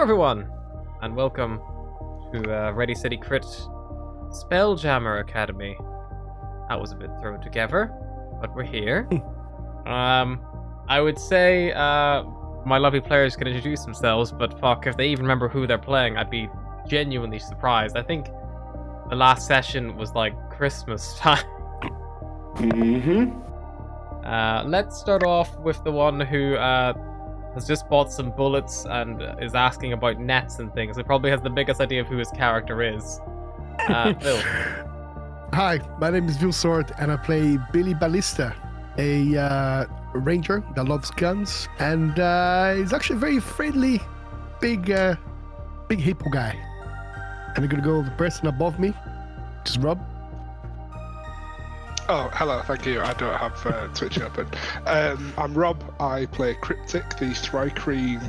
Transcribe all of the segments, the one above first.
everyone, and welcome to Ready City Crit Spelljammer Academy. That was a bit thrown together, but we're here. I would say my lovely players can introduce themselves, but fuck, if they even remember who they're playing, I'd be genuinely surprised. I think the last session was like Christmas time. Let's start off with the one who has just bought some bullets and is asking about nets and things. It probably has the biggest idea of who his character is. Bill. Hi, my name is Vilsort, and I play Billy Ballista, a ranger that loves guns, and he's actually a very friendly, big hippo guy. And I'm gonna go with the person above me, which is Rob. Oh, hello, thank you. I don't have Twitch open. I'm Rob. I play Cryptic, the Thrycreen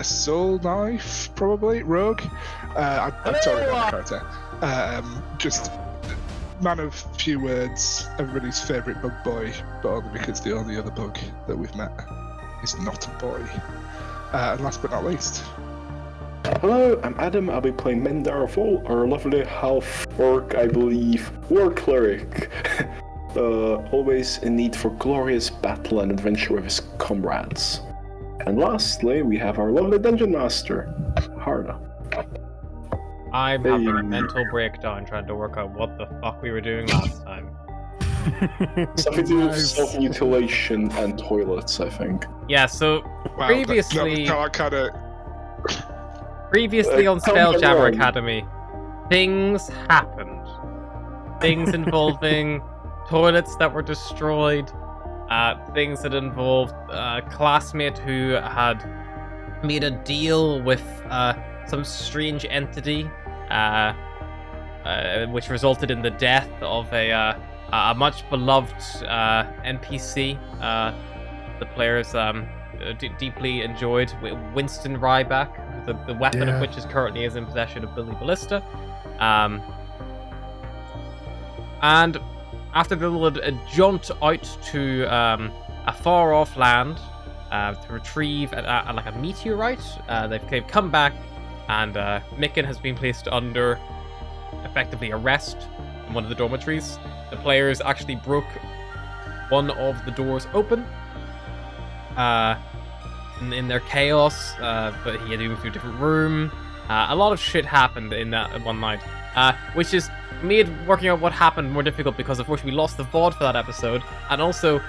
Soul Knife, probably, rogue. I'm totally not the character. Just man of few words, everybody's favourite bug boy, but only because the only other bug that we've met is not a boy. And last but not least... Hello, I'm Adam. I'll be playing Mendarfol, our lovely half-orc, I believe, war cleric. Always in need for glorious battle and adventure with his comrades. And lastly, we have our lovely dungeon master, Harda. I'm having a mental breakdown trying to work out what the fuck we were doing last time. Something to do with self-mutilation and toilets, I think. Yeah, so Well, previously... Previously Previously on Spelljammer Academy, things happened. Things involving toilets that were destroyed, things that involved a classmate who had made a deal with some strange entity, which resulted in the death of a much beloved NPC. The players deeply enjoyed, Winston Ryback. The weapon of which is currently in possession of Billy Ballista. And after the little jaunt out to a far-off land to retrieve like a meteorite, they've come back, and Micken has been placed under effectively arrest in one of the dormitories. The players actually broke one of the doors open. In their chaos, but he had to move to a different room. A lot of shit happened in that one night, which is made working out what happened more difficult because, of course, we lost the VOD for that episode, and also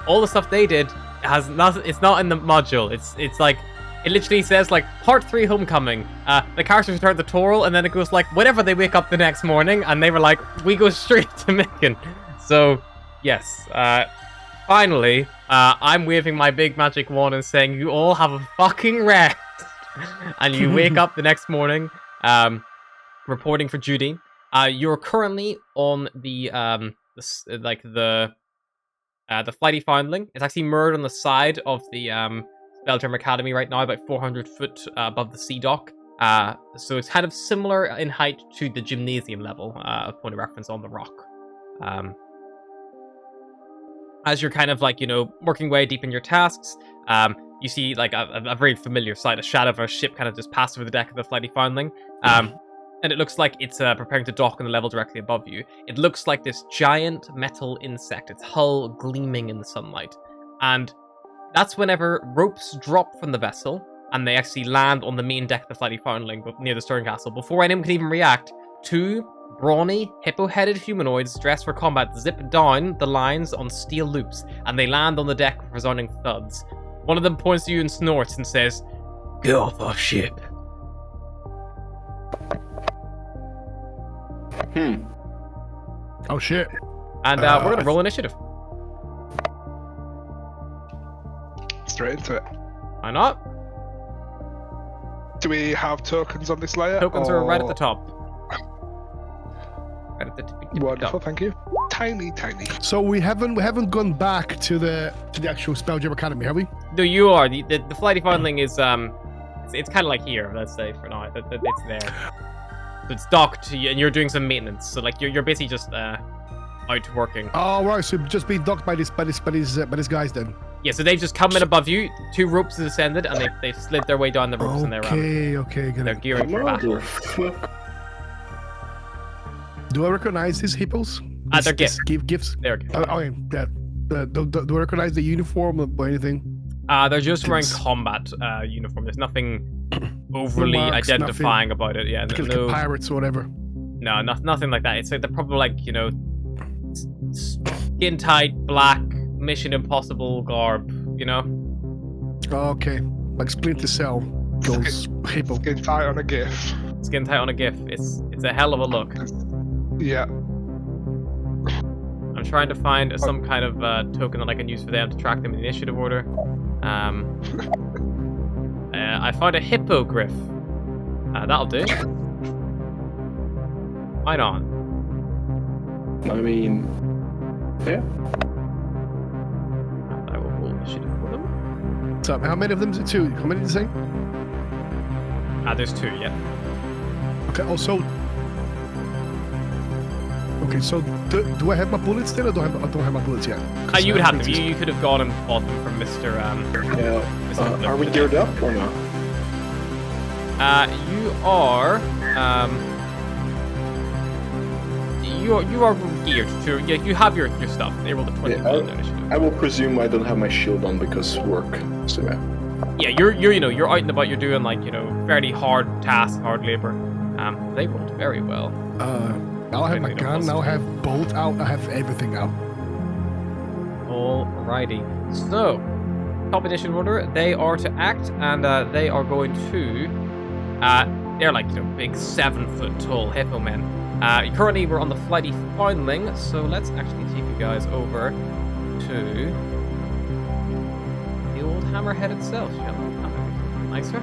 all the stuff they did has not. It's not in the module. It's like it literally says like Part 3 Homecoming. The characters return the tutorial, and then it goes like whenever they wake up the next morning, and they were like, we go straight to Micken. So yes, finally. I'm waving my big magic wand and saying, you all have a fucking rest. And you wake up the next morning, reporting for duty. You're currently on the Flighty Foundling. It's actually moored on the side of the Spelljammer Academy right now, about 400 foot above the sea dock. So it's kind of similar in height to the gymnasium level, a point of reference on the rock. As you're kind of like, working way deep in your tasks, you see like a very familiar sight, a shadow of a ship kind of just pass over the deck of the Flighty Foundling. And it looks like it's preparing to dock on the level directly above you. It looks like this giant metal insect, its hull gleaming in the sunlight. And that's whenever ropes drop from the vessel, and they actually land on the main deck of the Flighty Foundling near the stern castle. Before anyone can even react, two brawny, hippo-headed humanoids dressed for combat zip down the lines on steel loops, and they land on the deck with resounding thuds. One of them points to you and snorts and says, "Get off our ship." Oh shit. And we're gonna roll initiative. straight into it. Why not? Do we have tokens on this layer? Tokens are right at the top. Right at the Wonderful, top. thank you. Tiny. So we haven't gone back to the actual Spelljammer Academy, have we? No, you are. The Flighty Foundling is it's kind of like here, let's say, for now. It's there. So it's docked, and you're doing some maintenance. So like you're basically just out working. Oh right, so just being docked by these guys then. Yeah, so they've just come in above you. 2 ropes have descended, and they've slid their way down the ropes, and they're Okay, good. they're gearing for battle. Do I recognize these hippos? They're gifts. Gifts. They're gifts. Okay, yeah. Do I recognize the uniform or anything? They're just wearing combat uniform. There's nothing overly marks, identifying about it. Yeah, Like pirates or whatever. No, nothing like that. It's like they're probably like, you know, skin tight, black, Mission Impossible garb, you know? Okay, like Splinter Cell goes hippo. Skin tight on a GIF. Skin tight on a GIF. It's a hell of a look. Yeah. I'm trying to find some kind of token that I can use for them to track them in the initiative order. I found a hippogriff. That'll do. Right on. I mean, yeah. I will roll initiative for them. So how many of them is it? 2? How many did you say? There's 2, yeah. Okay, also... Okay, so do I have my bullets still, or I don't have my bullets yet? You would have them. You could have gone and bought them from Mr. Yeah. Are we geared up or not? You are. You are geared to. Yeah, you have your stuff. They rolled a 20 initiative. I will presume I don't have my shield on because work. So yeah. Yeah, you're out and about. You're doing like fairly hard tasks, hard labor. They rolled very well. Now I have my gun, now I have bolt out, I have everything out. Alrighty. So, top edition order, they are to act, and they are going to... they're like, big 7-foot tall hippo men. Currently, we're on the flighty foundling, so let's actually take you guys over to the old hammerhead itself, shall we? That might be nicer.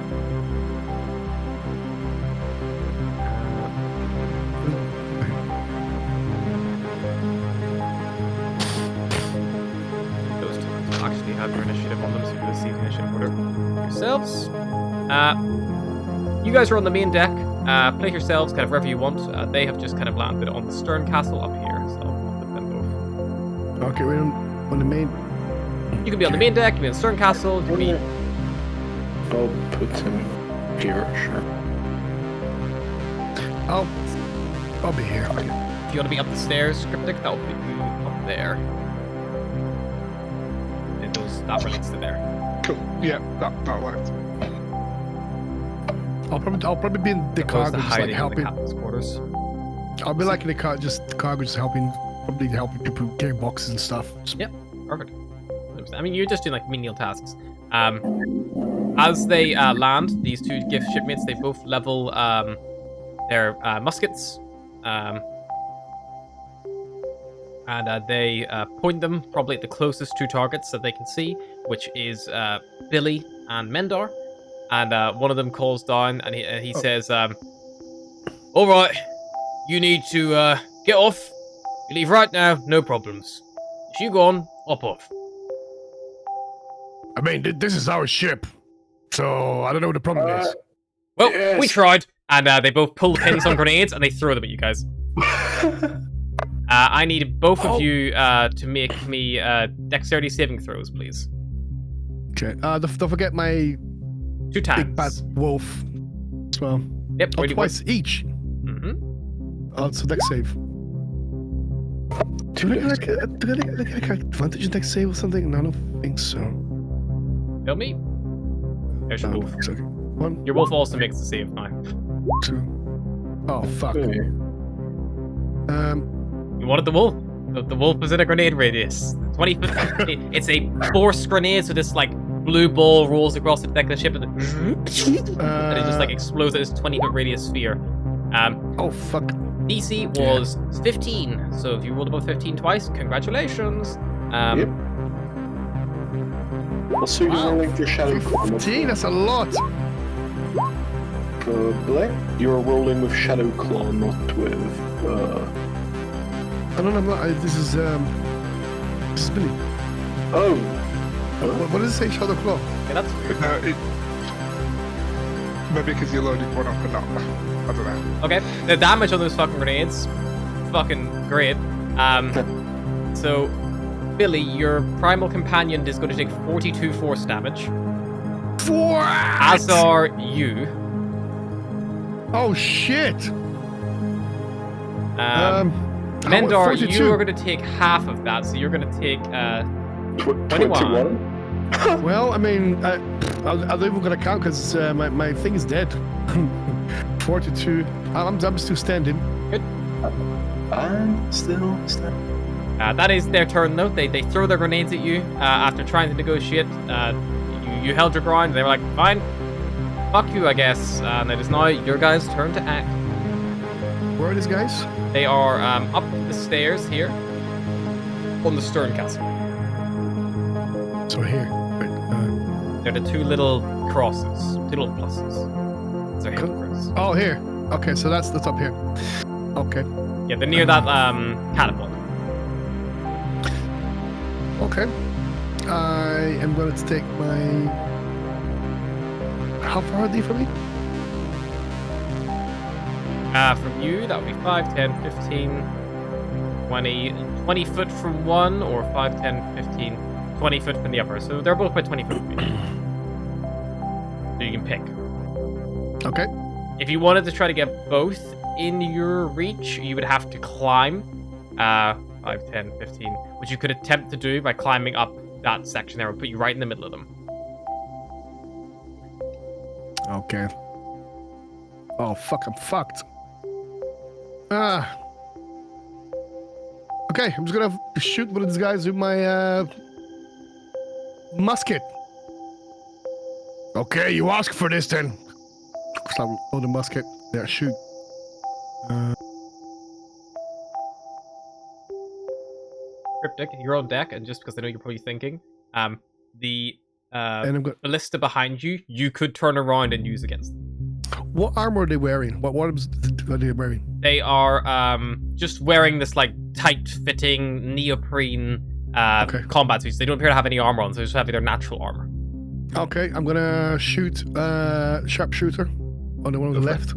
Actually have your initiative on them, so you're going to see the initiative order yourselves. You guys are on the main deck. Place yourselves kind of wherever you want. They have just kind of landed on the stern castle up here, so I'll put them both. Okay, we're on the main... You can be on the main deck, you can be on the stern castle, you can be... I'll put him here, sure. I'll be here. Okay. If you want to be up the stairs, Cryptic, that'll put you up there. That relates to there. Cool. Yeah, that worked. I'll probably be in the cargo, just like helping. Quarters. I'll be like in the car, just the cargo, just helping people carrying boxes and stuff. Yep, perfect. I mean, you're just doing like menial tasks. As they land, these 2 gift shipmates, they both level their muskets. And they point them probably at the closest 2 targets that they can see, which is Billy and Mendar. And one of them calls down, and he says, "All right, you need to get off. You leave right now, no problems. If you go on, hop off." I mean, this is our ship, so I don't know what the problem is. Well, yes. We tried. And they both pull pins on grenades, and they throw them at you guys. I need both of you to make me dexterity saving throws, please. Okay. Don't forget my 2 times. Big bad wolf as well. Yep. Twice each. Mm-hmm. So dex save. Do I like advantage in dex save or something? No, I don't think so. Tell me. There's your wolf. Okay. 1. Your wolf also makes the save now. 2. Oh fuck. Okay. You wanted the wolf? The wolf is in a grenade radius. 20 foot. It's a force grenade, so this like blue ball rolls across the deck of the ship and it just like explodes at this 20-foot radius sphere. Oh fuck. DC was 15, so if you rolled above 15 twice, congratulations. Yep. Also, you're rolling for Shadow Claw. 15, that's a lot. Black, you're rolling with Shadow Claw, not with. I don't know. This is Billy. Oh. What does it say, Shadow Claw? Yeah, that's weird. Maybe because you loaded one up and not. I don't know. Okay, the damage on those fucking grenades, fucking great. So Billy, your primal companion is going to take 42 force damage. What? As are you. Oh shit! Mendar, 42? you are going to take half of that, so you're going to take 21. Well, I mean, I'm not even gonna count because my thing is dead. 42. I'm still standing. Good. I'm still standing. That is their turn, though. They throw their grenades at you after trying to negotiate. You held your ground. They were like, fine, fuck you, I guess. And it is now your guys' turn to act. Where are these guys? They are up the stairs here on the stern castle. So here. Wait, They're the two little crosses, two little pluses. They're hidden crosses. oh, here. Okay, so that's up here. Okay. Yeah, they're near that catapult. Okay. I am going to take my... How far are they from me? From you, that would be 5, 10, 15, 20, 20 foot from one, or 5, 10, 15, 20 foot from the upper. So they're both about 20 foot from you. So you can pick. Okay. If you wanted to try to get both in your reach, you would have to climb 5, 10, 15, which you could attempt to do by climbing up that section there. It would put you right in the middle of them. Okay. Oh, fuck, I'm fucked. Okay, I'm just gonna shoot one of these guys with my musket. Okay, you ask for this then. So I'll load the musket. Yeah, shoot. Cryptic, you're on deck, and just because I know you're probably thinking, the And I'm good. ballista behind you, you could turn around and use against them. What armor are they wearing? What arms are they wearing? They are just wearing this like tight-fitting neoprene combat suits. They don't appear to have any armor on, so they just have their natural armor. Okay, I'm gonna shoot sharpshooter on the one on the left.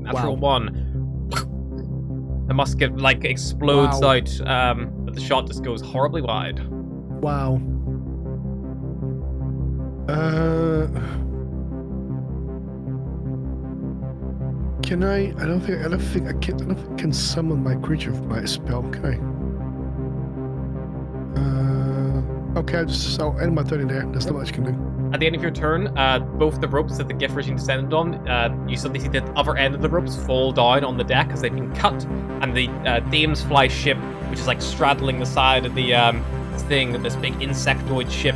Natural Wow. one. The musket like explodes Wow. out, but the shot just goes horribly wide. Wow. Can I? I don't think I can summon my creature with my spell. Can I? Okay, I'll end my turn in there. There's not much I can do. At the end of your turn, both the ropes that the gift regime descended on, you suddenly see the other end of the ropes fall down on the deck as they've been cut, and the Damesfly ship, which is like straddling the side of the thing, this big insectoid ship,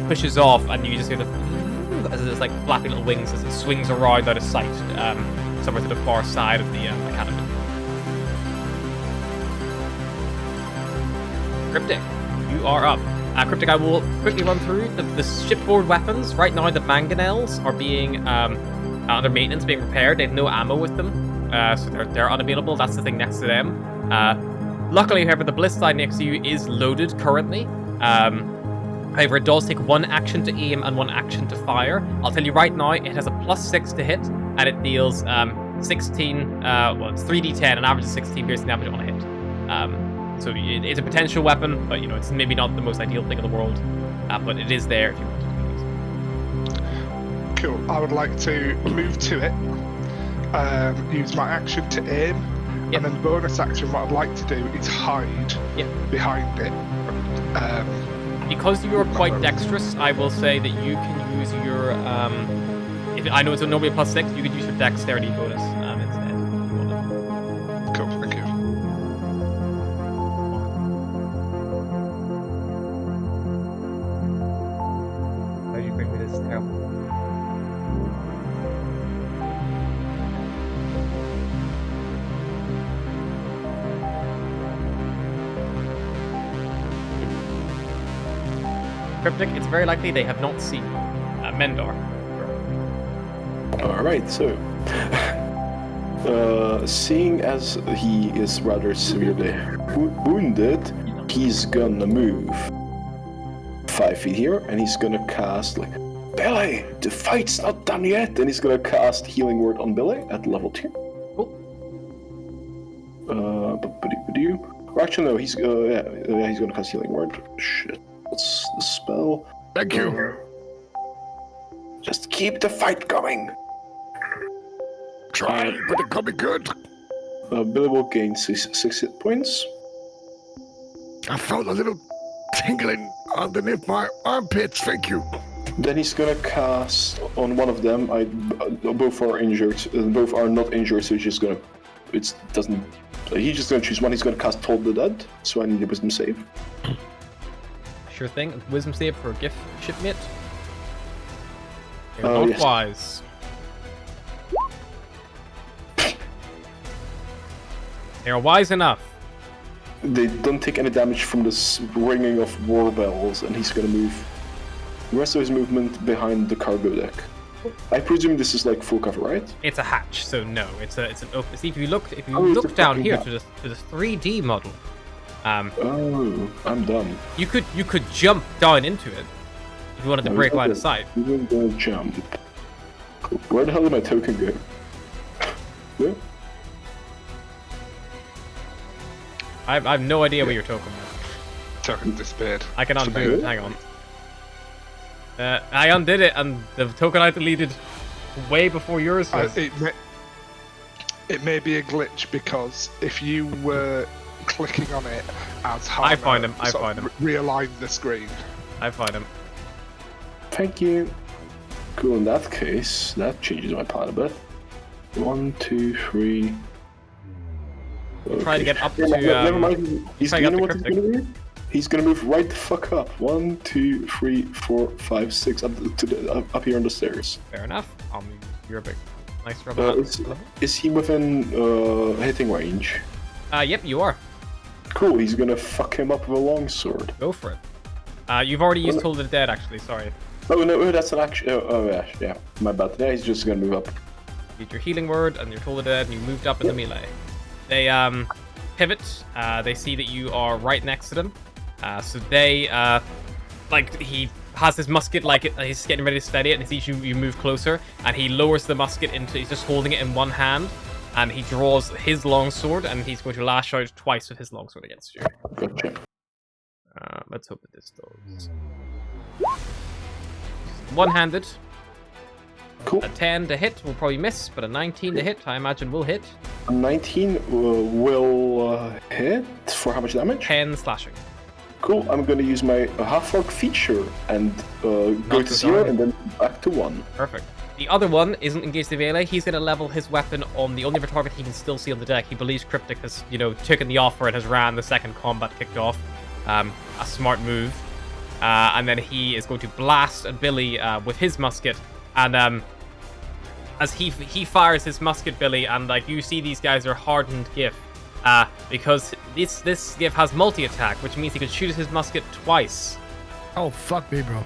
pushes off, and you just hear as it's like flappy little wings as it swings around out of sight, somewhere to the far side of the academy. Cryptic, you are up. Cryptic, I will quickly run through the shipboard weapons. Right now, the mangonels are being under maintenance, being repaired. They have no ammo with them, so they're unavailable. That's the thing next to them. Luckily, however, the ballista next to you is loaded currently. However, it does take one action to aim and one action to fire. I'll tell you right now, it has a +6 to hit, and it deals 16. Well, it's 3d10, an average of 16 piercing damage on a hit. So it's a potential weapon, but it's maybe not the most ideal thing in the world. But it is there if you want to use it. Cool. I would like to move to it, use my action to aim, Yep. and then bonus action. What I'd like to do is hide behind it. Because you are quite dexterous, I will say that you can use your. I know it's normally a +6, you could use your dexterity bonus instead. If you want it. Cool. Thank you. How do you bring me this terrible? Cryptic, it's very likely they have not seen Mendar. Alright, so. Seeing as he is rather severely wounded, he's gonna move 5 feet here, and he's gonna cast, like, Billy, the fight's not done yet! And he's gonna cast Healing Word on Billy at level 2. Cool. Or actually, no, he's gonna cast Healing Word. Shit, what's the spell? Thank you. Just keep the fight going. Try, but it could be good. Billy will gain 6 hit points. I felt a little tingling underneath my armpits. Thank you. Then he's gonna cast on one of them. Both are injured. Both are not injured, so he's just gonna. He's just gonna choose one. He's gonna cast Toll the Dead. So I need a Wisdom save. Sure thing. Wisdom save for a gift shipmate. You're not yes. wise. They are wise enough. They don't take any damage from this ringing of war bells, and he's gonna move the rest of his movement behind the cargo deck. I presume this is like full cover, right? It's a hatch, so no. It's an open. See, if you look it's look a down fucking here hatch. to the 3D model, Oh, I'm done. you could jump down into it if you wanted to break line of sight. We're gonna jump. Where the hell did my token go? Yeah? I have no idea where you're talking about. Token disappeared. I can undo Really? it. Hang on. I undid it, and the token I deleted way before yours was. It may be a glitch because if you were clicking on it as I find him. realign the screen. I find him. Thank you. Cool, in that case, that changes my plan a bit. 1, 2, 3. Try to get up to. Never mind. He's try to gonna get what to he's gonna do? He's gonna move right the fuck up. 1, 2, 3, 4, 5, 6 up here on the stairs. Fair enough. I'll move. You're a big. Nice rub. Is he within hitting range? Yep, you are. Cool. He's gonna fuck him up with a longsword. Go for it. You've already used Toll the Dead, actually. Sorry. Oh no, that's an action. Yeah. My bad. Yeah, he's just gonna move up. You get your healing word and your Toll the Dead, and you moved up in the melee. They pivot. They see that you are right next to them. So they he has his musket, he's getting ready to steady it, and he sees you move closer, and he lowers the musket he's just holding it in one hand, and he draws his longsword, and he's going to lash out twice with his longsword against you. Gotcha. Let's hope that this does. One-handed. Cool. A 10 to hit will probably miss, but a 19 to hit, I imagine, will hit. A 19 will hit for how much damage? 10 slashing. Cool. I'm gonna use my half-orc feature and go Not to to 0 die. and then back to 1. Perfect. The other one isn't engaged in melee. He's going to level his weapon on the only other target he can still see on the deck. He believes Cryptic has, taken the offer and has ran the second combat kicked off. A smart move. And then he is going to blast at Billy with his musket. And as he fires his musket, Billy, and you see these guys are hardened GIF. Because this GIF has multi-attack, which means he can shoot his musket twice. Oh, fuck me, bro.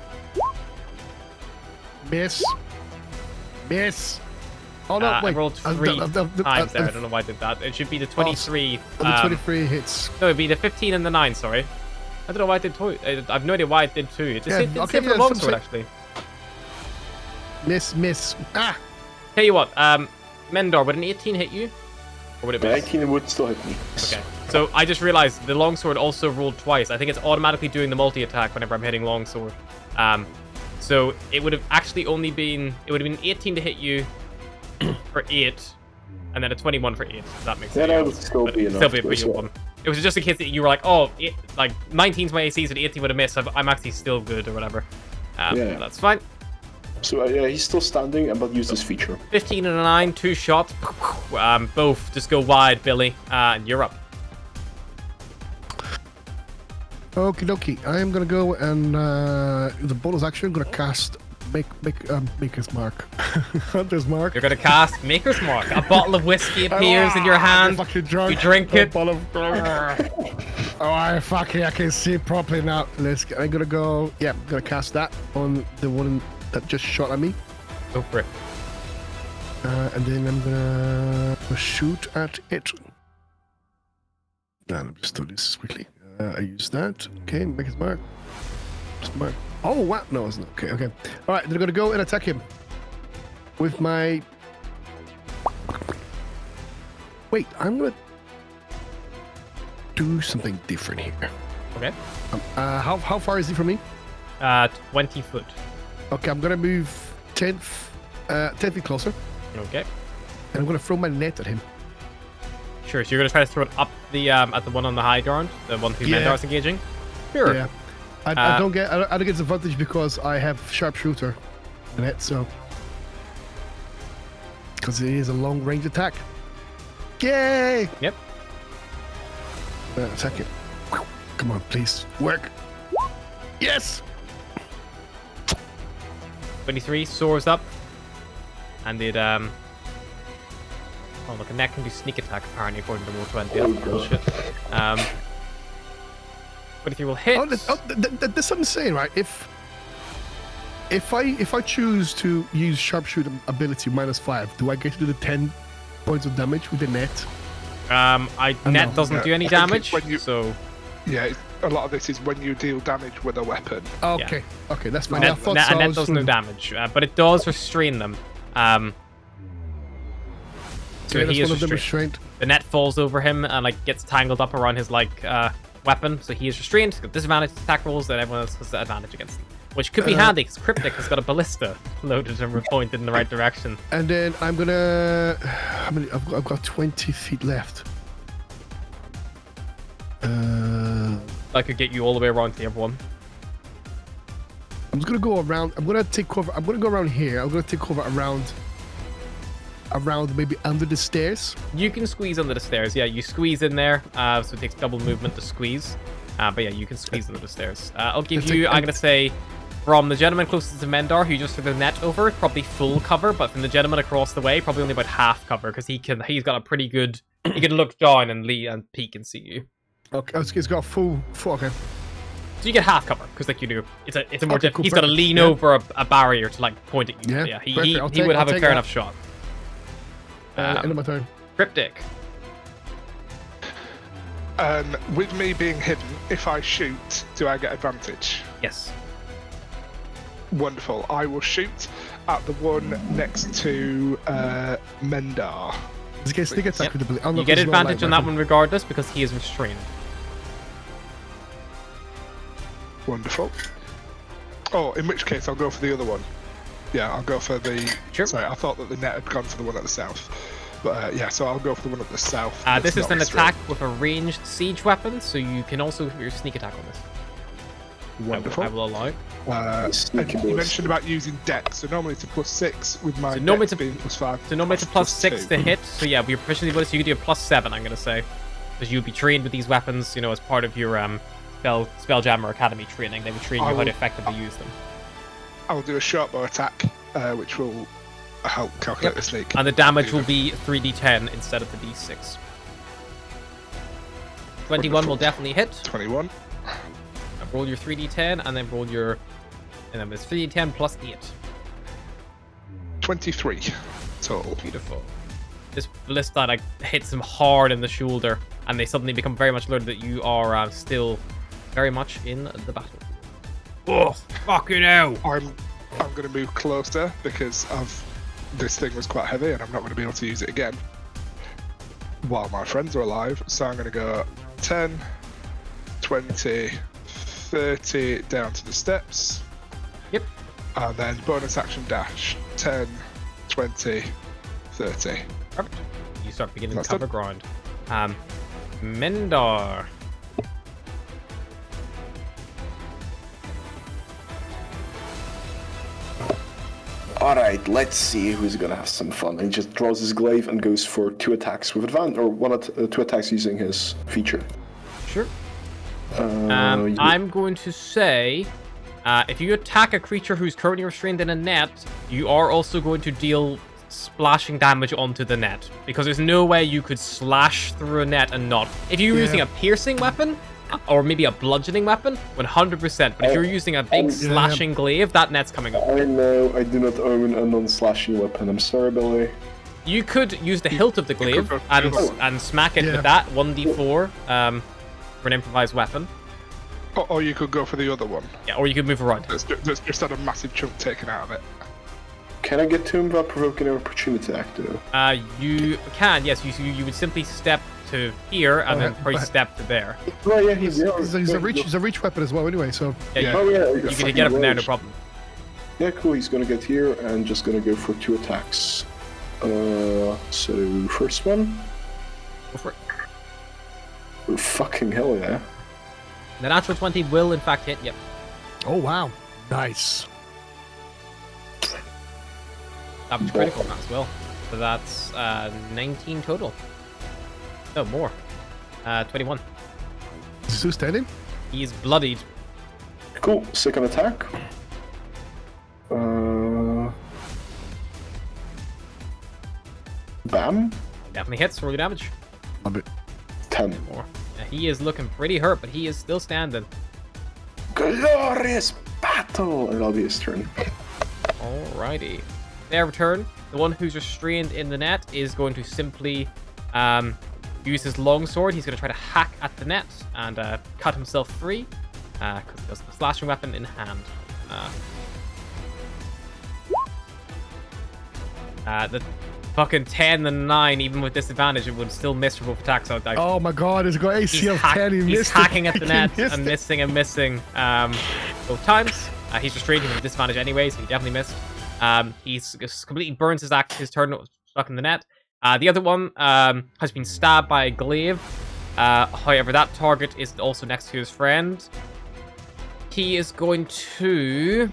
Miss. Oh, no, I wait. rolled 3 times there. I don't know why I did that. It should be the 23. The 23 hits. No, it'd be the 15 and the 9, sorry. I don't know why I did 2. I have no idea why I did 2. It just hit for the longsword, actually. Miss. Ah! Tell you what, Mendor, would an 18 hit you? Or would it miss? 19 would still hit me. Okay. So I just realized the longsword also rolled twice. I think it's automatically doing the multi-attack whenever I'm hitting longsword. So it would have actually only been... It would have been 18 to hit you for 8, and then a 21 for 8. If that makes sense. That would still be enough. Still be a pretty good one. It was just in case that you were like, oh, 19's my AC, so 18 would have missed. I'm actually still good or whatever. Yeah. That's fine. So he's still standing, but use this feature. 15 and a 9, 2 shots. Both just go wide, Billy. And you're up. Okie dokie. I am gonna go and the bonus action. I'm gonna cast Maker's Mark. Hunter's Mark. You're gonna cast Maker's Mark. A bottle of whiskey appears in your hand. Fucking drunk. You drink it. Oh, I can see properly now. I'm gonna go. Yeah, I'm gonna cast that on the one that just shot at me. Go for it. And then I'm gonna shoot at it. And I'm just do this quickly. I use that. Okay, make his mark. Smart. Oh, wow. No, it's not. Okay. All right, they're gonna go and attack him with my. Wait, I'm gonna. do something different here. Okay. How far is he from me? 20 foot. Okay, I'm gonna move 10 feet closer, Okay. and I'm gonna throw my net at him. Sure. So you're gonna try to throw it up the at the one on the high ground, the one who Yeah. Mendar's engaging. Sure. Yeah. I don't get advantage because I have sharpshooter in it, so because it is a long range attack. Yay! Yep. Attack it. Come on, please work. Yes. 23 soars up, and it Oh look, a net can do sneak attack apparently according to Roll20. That's bullshit. 23 will hit. That's what I'm saying, right? If I choose to use sharpshooter ability -5, do I get to do the 10 points of damage with the net? Net doesn't do any I think damage, when you- so Yeah, a lot of this is when you deal damage with a weapon. Okay, okay, that's fine. net, I thought net, so. a I net was- does no damage, but it does restrain them. So Yeah, that's he is one of them restrained. restrained. The net falls over him and like gets tangled up around his weapon, so he is restrained. He's got disadvantage to attack rolls, and everyone else has the advantage against him, which could be handy because Cryptic has got a ballista loaded and pointed in the right direction. And then I'm gonna. How many? I've got 20 feet left. That could get you all the way around to the other one. I'm just gonna go around. I'm gonna take cover. I'm gonna go around here. I'm gonna take cover around maybe under the stairs. You can squeeze under the stairs. Yeah, you squeeze in there, so it takes double movement to squeeze. But yeah, you can squeeze under the stairs. I'll give It's you, like- I'm going to say, from the gentleman closest to Mendar, who just threw the net over, probably full cover, but from the gentleman across the way, probably only about half cover, because he's got a pretty good, he can look down and peek and see you. Okay, it's got full. Okay. So you get half cover, because like you do, it's a more Okay, diff- cool, he's got to perfect, lean yeah. over a barrier to like point at you. Yeah, Yeah, he perfect, would have I'll a take fair that. enough shot. End of my turn. Cryptic. With me being hidden, if I shoot, do I get advantage? Yes. Wonderful. I will shoot at the one next to Mendar. This gets sneak attack Yep. with the ability. You get advantage on that one regardless, because he is restrained. Wonderful. Oh, in which case I'll go for the other one. Yeah, I'll go for the... Sure. Sorry, I thought that the net had gone for the one at the south. But yeah, so I'll go for the one at the south. This that's is not an restrained. attack with a ranged siege weapon, so you can also do your sneak attack on this. Wonderful. I will allow it. And you mentioned about using dex, so normally it's a +6 with my So normally dex it's a- being +5. So normally it's a +6 to hit, so yeah, with your proficiency bonus, you could do a +7, I'm going to say. Because you'll be trained with these weapons, you know, as part of your Spelljammer Academy training. They will train you how to effectively use them. I will do a short bow attack, which will help calculate the sneak. And the damage will be 3d10 instead of the d6. 21 will definitely hit. 21. Roll your 3d10, and then roll your... And then it's 3d10 plus 8. 23 total. Beautiful. This ballista like hits them hard in the shoulder, and they suddenly become very much alerted that you are still very much in the battle. Oh, fucking hell! I'm going to move closer because this thing was quite heavy and I'm not going to be able to use it again while my friends are alive. So I'm going to go 10, 20, 30 down to the steps. Yep. And then bonus action dash 10, 20, 30. Perfect. You start beginning That's to cover ground. Mendar. Alright, let's see who's gonna have some fun. He just draws his glaive and goes for 2 attacks with advantage, or 2 attacks using his feature. Sure. You- I'm going to say, if you attack a creature who's currently restrained in a net, you are also going to deal splashing damage onto the net, because there's no way you could slash through a net and not. If you were Yeah. using a piercing weapon, or maybe a bludgeoning weapon, 100%. But if you're using a big slashing glaive, that net's coming up. I know I do not own a non-slashing weapon. I'm sorry, Billy. You could use the hilt of the glaive could go for the and smack it Yeah. with that 1d4 for an improvised weapon. Or you could go for the other one. Yeah, or you could move around. That's just had a massive chunk taken out of it. Can I get to him without provoking an opportunity attack, though? You can, yes. You would simply step to here and then free step to there. Oh yeah, He's a reach weapon as well. Anyway, so Yeah, Oh yeah, you can get it from there, no problem. Yeah, cool. He's gonna get here and just gonna go for 2 attacks. So first one. Go for it. Oh, fucking hell yeah. The natural 20 will in fact hit. Yep. oh wow, nice. That was critical on that as well. So that's 19 total. No, more. 21. Is Sue standing? He's bloodied. Cool. Second attack. Bam. Definitely hits. Roll your damage. A bit. 10. More. Yeah, he is looking pretty hurt, but he is still standing. Glorious battle! And that'll be his turn. Alrighty. Their return. The one who's restrained in the net is going to simply use his longsword. He's going to try to hack at the net and cut himself free because he has the slashing weapon in hand. The fucking 10 and 9, even with disadvantage, it would still miss for both attacks. So Oh my god, he's got ACL 10. He he's missed hacking it. at the He net missed and it. missing both times. He's restrained him with disadvantage anyway, so he definitely missed. He's completely burns his turn stuck in the net. The other one has been stabbed by a glaive. However, that target is also next to his friend. He is going to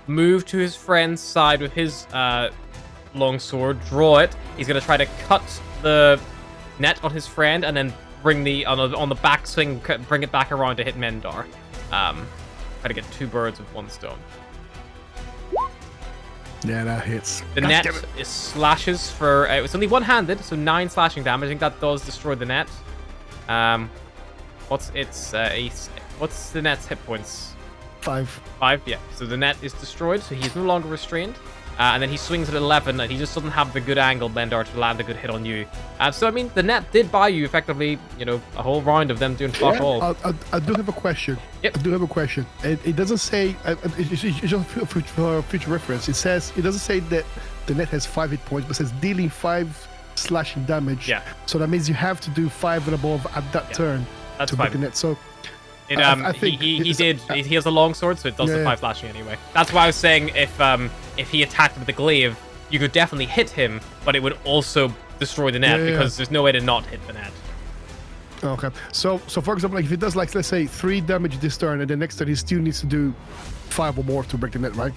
move to his friend's side with his longsword, draw it. He's going to try to cut the net on his friend and then bring on the back swing, bring it back around to hit Mendar. Try to get 2 birds with 1 stone. Yeah, that hits. The God net damn it. is slashes for it's only one-handed, so 9 slashing damage. I think that does destroy the net. What's the net's hit points? 5. 5, yeah. So the net is destroyed, so he's no longer restrained. And then he swings at 11, and he just doesn't have the good angle, Bendar, to land a good hit on you. So, I mean, the net did buy you, effectively, a whole round of them doing fuck all. I do have a question. Yep. I do have a question. It doesn't say, it's just for future reference, it doesn't say that the net has 5 hit points, but it says dealing 5 slashing damage. Yeah. So that means you have to do 5 and above at that turn That's to break fine. the net. So I think he has a long sword, so it does the 5 slashing anyway. That's why I was saying if he attacked with the glaive, you could definitely hit him, but it would also destroy the net because there's no way to not hit the net. Okay. So for example, like if he does like let's say 3 damage this turn, and the next turn he still needs to do 5 or more to break the net, right?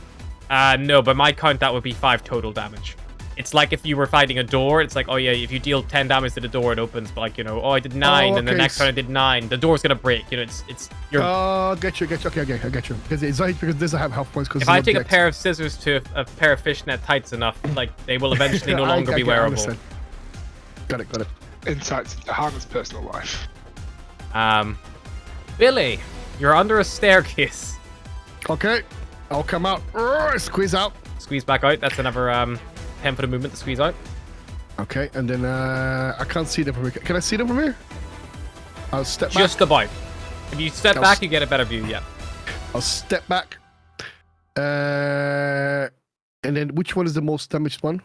No, by my count that would be 5 total damage. It's like if you were fighting a door, it's like, oh yeah, if you deal 10 damage to the door, it opens. But like, oh, I did 9, and the next turn I did 9. The door's gonna break. It's you're. Oh, get you. Okay, I get you. Because it's like because this have health points. If I take a pair of scissors to a pair of fishnet tights enough, like they will eventually no longer be wearable. Got it. Insights into Hannah's personal life. Billy, you're under a staircase. Okay, I'll come out. Squeeze out. Squeeze back out. That's another 10 foot of movement to squeeze out. Okay, and then I can't see them from here. Can I see them from here? I'll step back. Just about. If you step back, you get a better view. Yeah. I'll step back. And then which one is the most damaged one?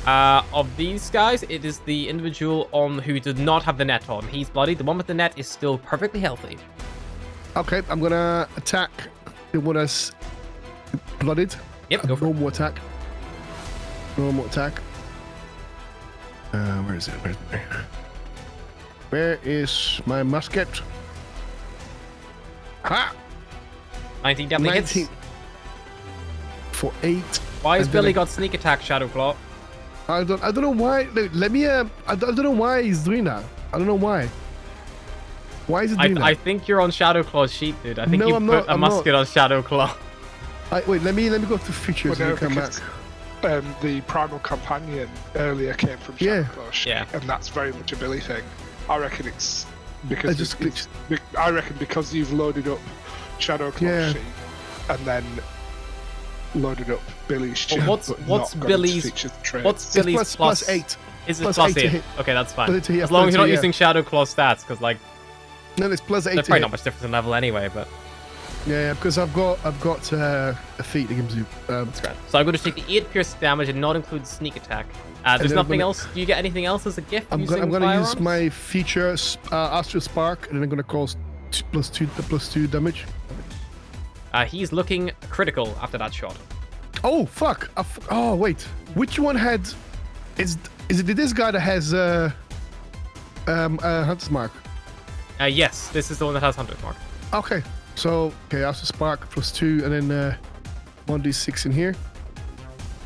Of these guys, it is the individual who did not have the net on. He's bloody. The one with the net is still perfectly healthy. Okay, I'm gonna attack the one that's blooded. Yep, go for it. Normal attack. Normal attack. Where is it? Where is my musket? Ha! 19 definitely 19 hits. for 8. Why has And then Billy I- got sneak attack, Shadowclaw? I don't know why. Let me. I don't know why he's doing that. I don't know why. Why is he doing I that? think you're on Shadowclaw's sheet, dude. I think No, you I'm put not, a I'm musket on Shadowclaw. Wait. Let me go to features Well, and no, come back. because the primal companion earlier came from Yeah. Shadowclaw, Yeah. and that's very much a Billy thing. I reckon it's because I just glitched. I reckon because you've loaded up Shadowclaw Yeah. sheet and then loaded up Billy's Well, sheet. what's but not gone into Billy's- features and traits. What's It's Billy's plus 8. Is it plus plus 8 to 8? hit. Okay, that's fine. Plus 8 to hit, As long as you're not yeah. using Shadowclaw stats, because like No, it's plus 8 there's to probably hit. not much difference in level anyway. But Yeah, because I've got a feat that gives you. That's great. So I'm going to take the 8 piercing damage and not include sneak attack. There's then nothing else. Do you get anything else as a gift? I'm using gonna use firearms? my feature Astral Spark, and then I'm gonna cause plus two damage. He's looking critical after that shot. Oh fuck! Oh wait, which one had? Is it this guy that has Hunter's Mark? Yes, this is the one that has Hunter's Mark. Okay, so Astral Spark +2, and then 1d6 in here.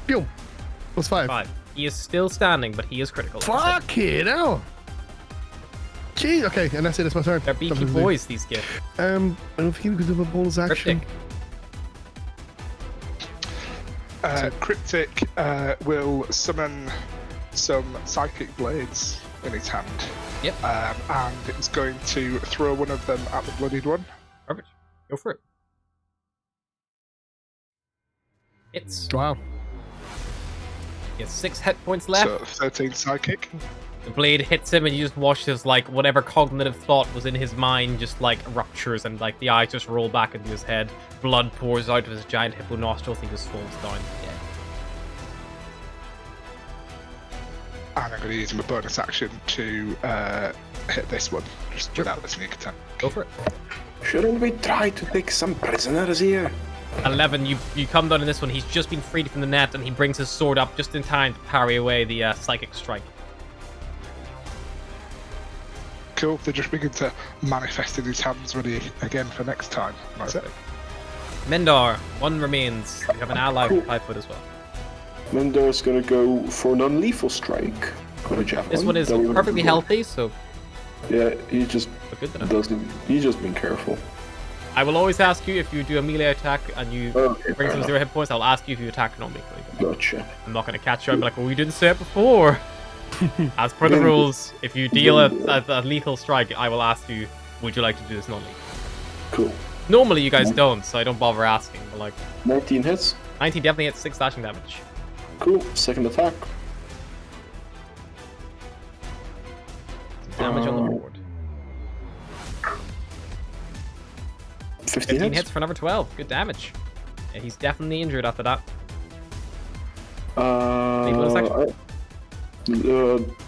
Boom, +5. 5. He is still standing, but he is critical. Fuck it, hell. Gee, okay, and that's it. That's my turn. They're beaky boys, these gifts. I don't think we could do a bonus action. Cryptic. Cryptic will summon some psychic blades in his hand. Yep. And it's going to throw one of them at the bloodied one. Perfect. Go for it. It's. Wow. He has 6 hit points left. So 13 psychic. The blade hits him, and you just watch as like whatever cognitive thought was in his mind just like ruptures, and like the eyes just roll back into his head. Blood pours out of his giant hippo nostrils. He just falls down dead. And I'm going to use my bonus action to hit this one, just without the sneak attack. Go for it. Shouldn't we try to take some prisoners here? 11. You come down in this one. He's just been freed from the net, and he brings his sword up just in time to parry away the psychic strike. Cool. They're just beginning to manifest in his hands ready again for next time. That's it. Mendar, 1 remains. You have an ally with 5 foot as well. Mendar's gonna go for non-lethal strike. This one is perfectly healthy, so yeah, he just good enough. doesn't. He's just been careful. I will always ask you if you do a melee attack and you bring some 0 hit points. I'll ask you if you attack non-lethally. Gotcha. I'm not going to catch you. I'm like, well, we didn't say it before. As per the rules, if you deal a lethal strike, I will ask you, would you like to do this non-lethal? Cool. Normally, you guys don't, so I don't bother asking. But like, 19 hits. 19 definitely hits 6 slashing damage. Cool. Second attack. Damage on the board. 15 hits for number 12. Good damage. Yeah, he's definitely injured after that. Any bonus action?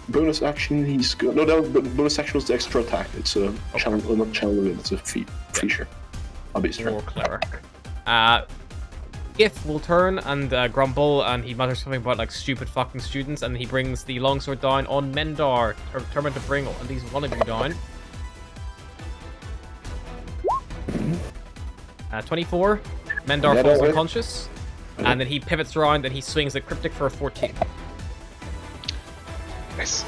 Bonus action. He's good. No, that bonus action was the extra attack. It's a channel, not channel. It's a feature. I'll be strong. War cleric. Gif will turn and grumble, and he mutters something about like stupid fucking students, and he brings the longsword down on Mendar, determined to bring at least one of you down. 24. Mendar falls unconscious, and then he pivots around and he swings at Cryptic for a 14. Nice.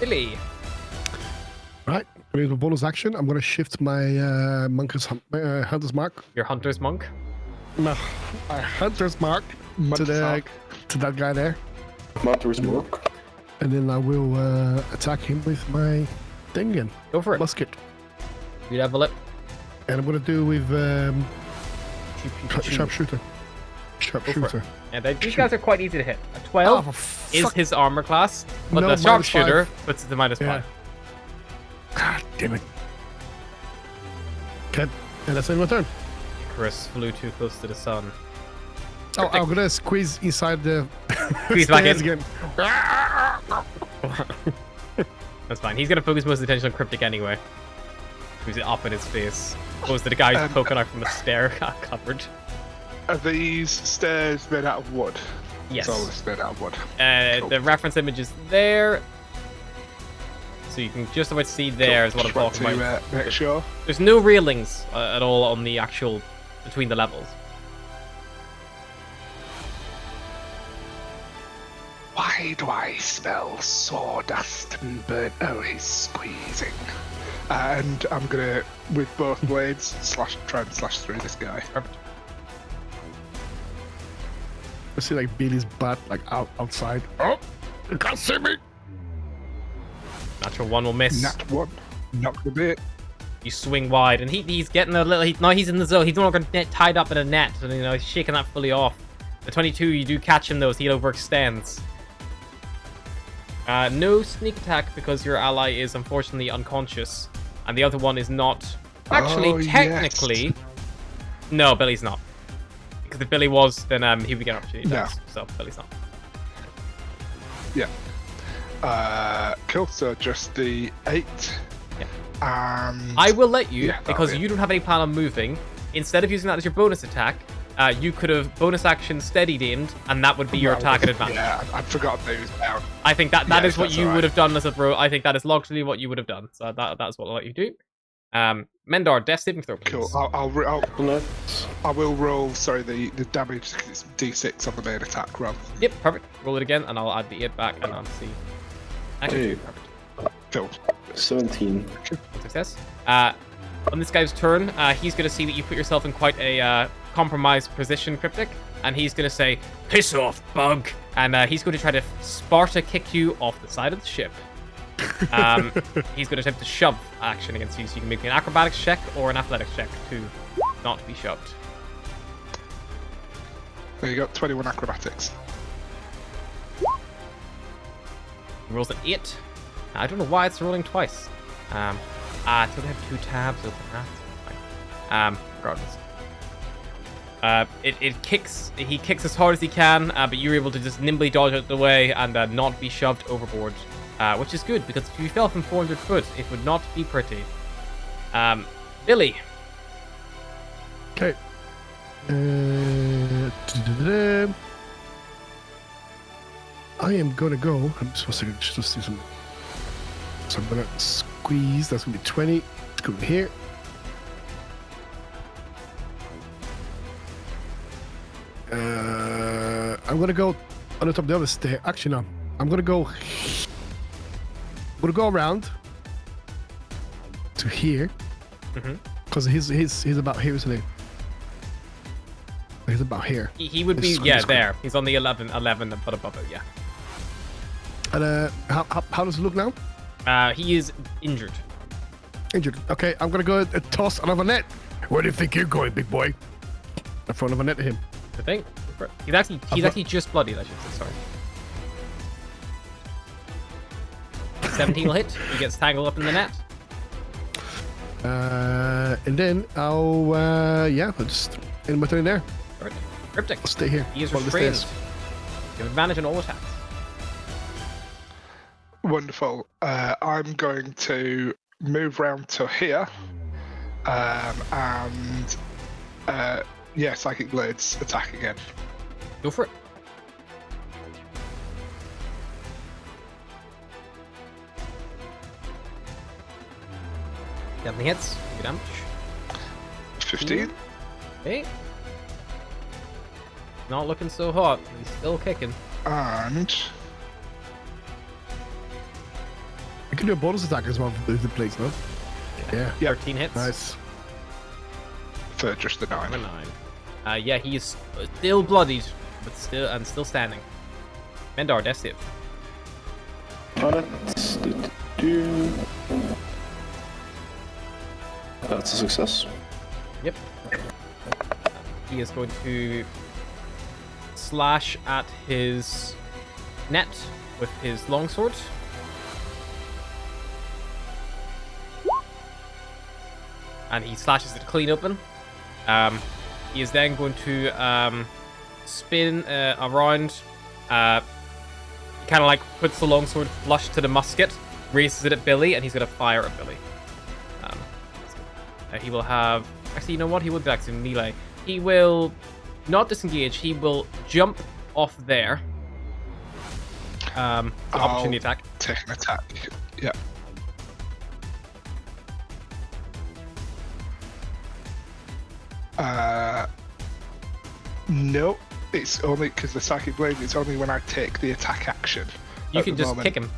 Billy. Right, with a bonus action, I'm gonna shift my Hunter's Mark. Your Hunter's Monk. My Hunter's Mark to that guy there. Hunter's Mark. And then I will attack him with my thing again. Go for it. Musket. You level it. And I'm gonna do with sharpshooter. Sharpshooter. Yeah, these guys are quite easy to hit. A 12 is his armor class, but No, the sharpshooter -5. puts it to -5. Yeah. God damn it. Okay, and that's in my turn. Icarus flew too close to the sun. Oh, I'm gonna squeeze inside the Squeeze back in. again. That's fine. He's gonna focus most of the attention on Cryptic anyway. Squeeze it up in his face. Opposed to the guy who's poking out from the stair cupboard. Are these stairs made out of wood? Yes. It's all made out of wood. Cool. The reference image is there. So you can just about see there is what I'm Just talking want about. to make sure. There's no railings at all on the actual, between the levels. Why do I smell sawdust and burnt? Oh, he's squeezing. And I'm gonna, with both blades, try and slash through this guy. Perfect. I see like Billy's butt like outside. Oh, you can't see me. Natural 1 will miss. Nat 1. Not gonna be it. You swing wide, and he's getting a little. Now he's in the zone. He's no longer tied up in a net, and he's shaking that fully off. The 22, you do catch him though, so he overextends. No sneak attack because your ally is unfortunately unconscious, and the other one is not Actually, Oh, technically, yes. no, Billy's not. Because if Billy was, then he would get an opportunity No. dice. So Billy's not. Yeah. Cool. So just the 8. Yeah. And I will let you, Yeah, that'll because be it. you don't have any plan on moving. Instead of using that as your bonus attack, you could have bonus action steadied aimed, and that would be your attack at advantage. Yeah, I'd forgotten those down. I think that Yeah, is what that's you alright. would have done as a bro. I think that is logically what you would have done. So that's what I'll let you do. Mendar, death saving throw, please. Cool. Well, I will roll. Sorry, the damage. 'Cause it's D6 on the main attack roll. Yep, perfect. Roll it again, and I'll add the 8 back, and I'll see. Actually, Hey. perfect. Cool. 17. One success. On this guy's turn, he's going to see that you put yourself in quite a compromised position, Cryptic, and he's going to say, "Piss off, bug!" And he's going to try to Sparta kick you off the side of the ship. He's going to attempt to shove action against you, so you can make me an acrobatics check or an athletics check to not be shoved. There you go. 21 acrobatics. He rolls an 8. I don't know why it's rolling twice. I still have 2 tabs open. That's fine. Regardless. It kicks. He kicks as hard as he can, but you're able to just nimbly dodge out the way and not be shoved overboard, which is good because if you fell from 400 foot, it would not be pretty. Billy. Okay. I am gonna go. I'm supposed to just do some. So I'm gonna squeeze. That's gonna be 20. Let's go here. I'm gonna go on the top of the other stair. Actually, no. I'm gonna go. I'm gonna go around to here. Because he's about here, isn't he? He's about here. He would be, This yeah, is there. He's on the 11, but above it, yeah. And how does it look now? He is injured. Injured. Okay, I'm gonna go toss another net. Where do you think you're going, big boy? I throw another net at him. I think. He's actually just bloodied, I should say, sorry. 17 will hit. He gets tangled up in the net. And then I'll I'll just end my turn there. Perfect. Cryptic. I'll stay here. He is Follow the restrained. stairs. You have advantage on all attacks. Wonderful. I'm going to move round to here, and Psychic Blades attack again. Go for it. Definitely hits. Good damage. 15. Okay. Not looking so hot. He's still kicking. And I can do a bonus attack as well for the place, no? Yeah. 13 hits. Nice. for just the 9. Number 9. Yeah, he is still bloodied, but still standing. Mendar, death save. That's a success. Yep. He is going to slash at his net with his longsword. And he slashes it clean open. He is then going to spin around. Kind of like puts the longsword flush to the musket, raises it at Billy, and he's going to fire at Billy. He will have... Actually, you know what? He will do actually melee. He will not disengage. He will jump off there. Opportunity attack. Take an attack. Yeah. No, it's only because the Psychic Blade, it's only when I take the attack action. You can just kick him.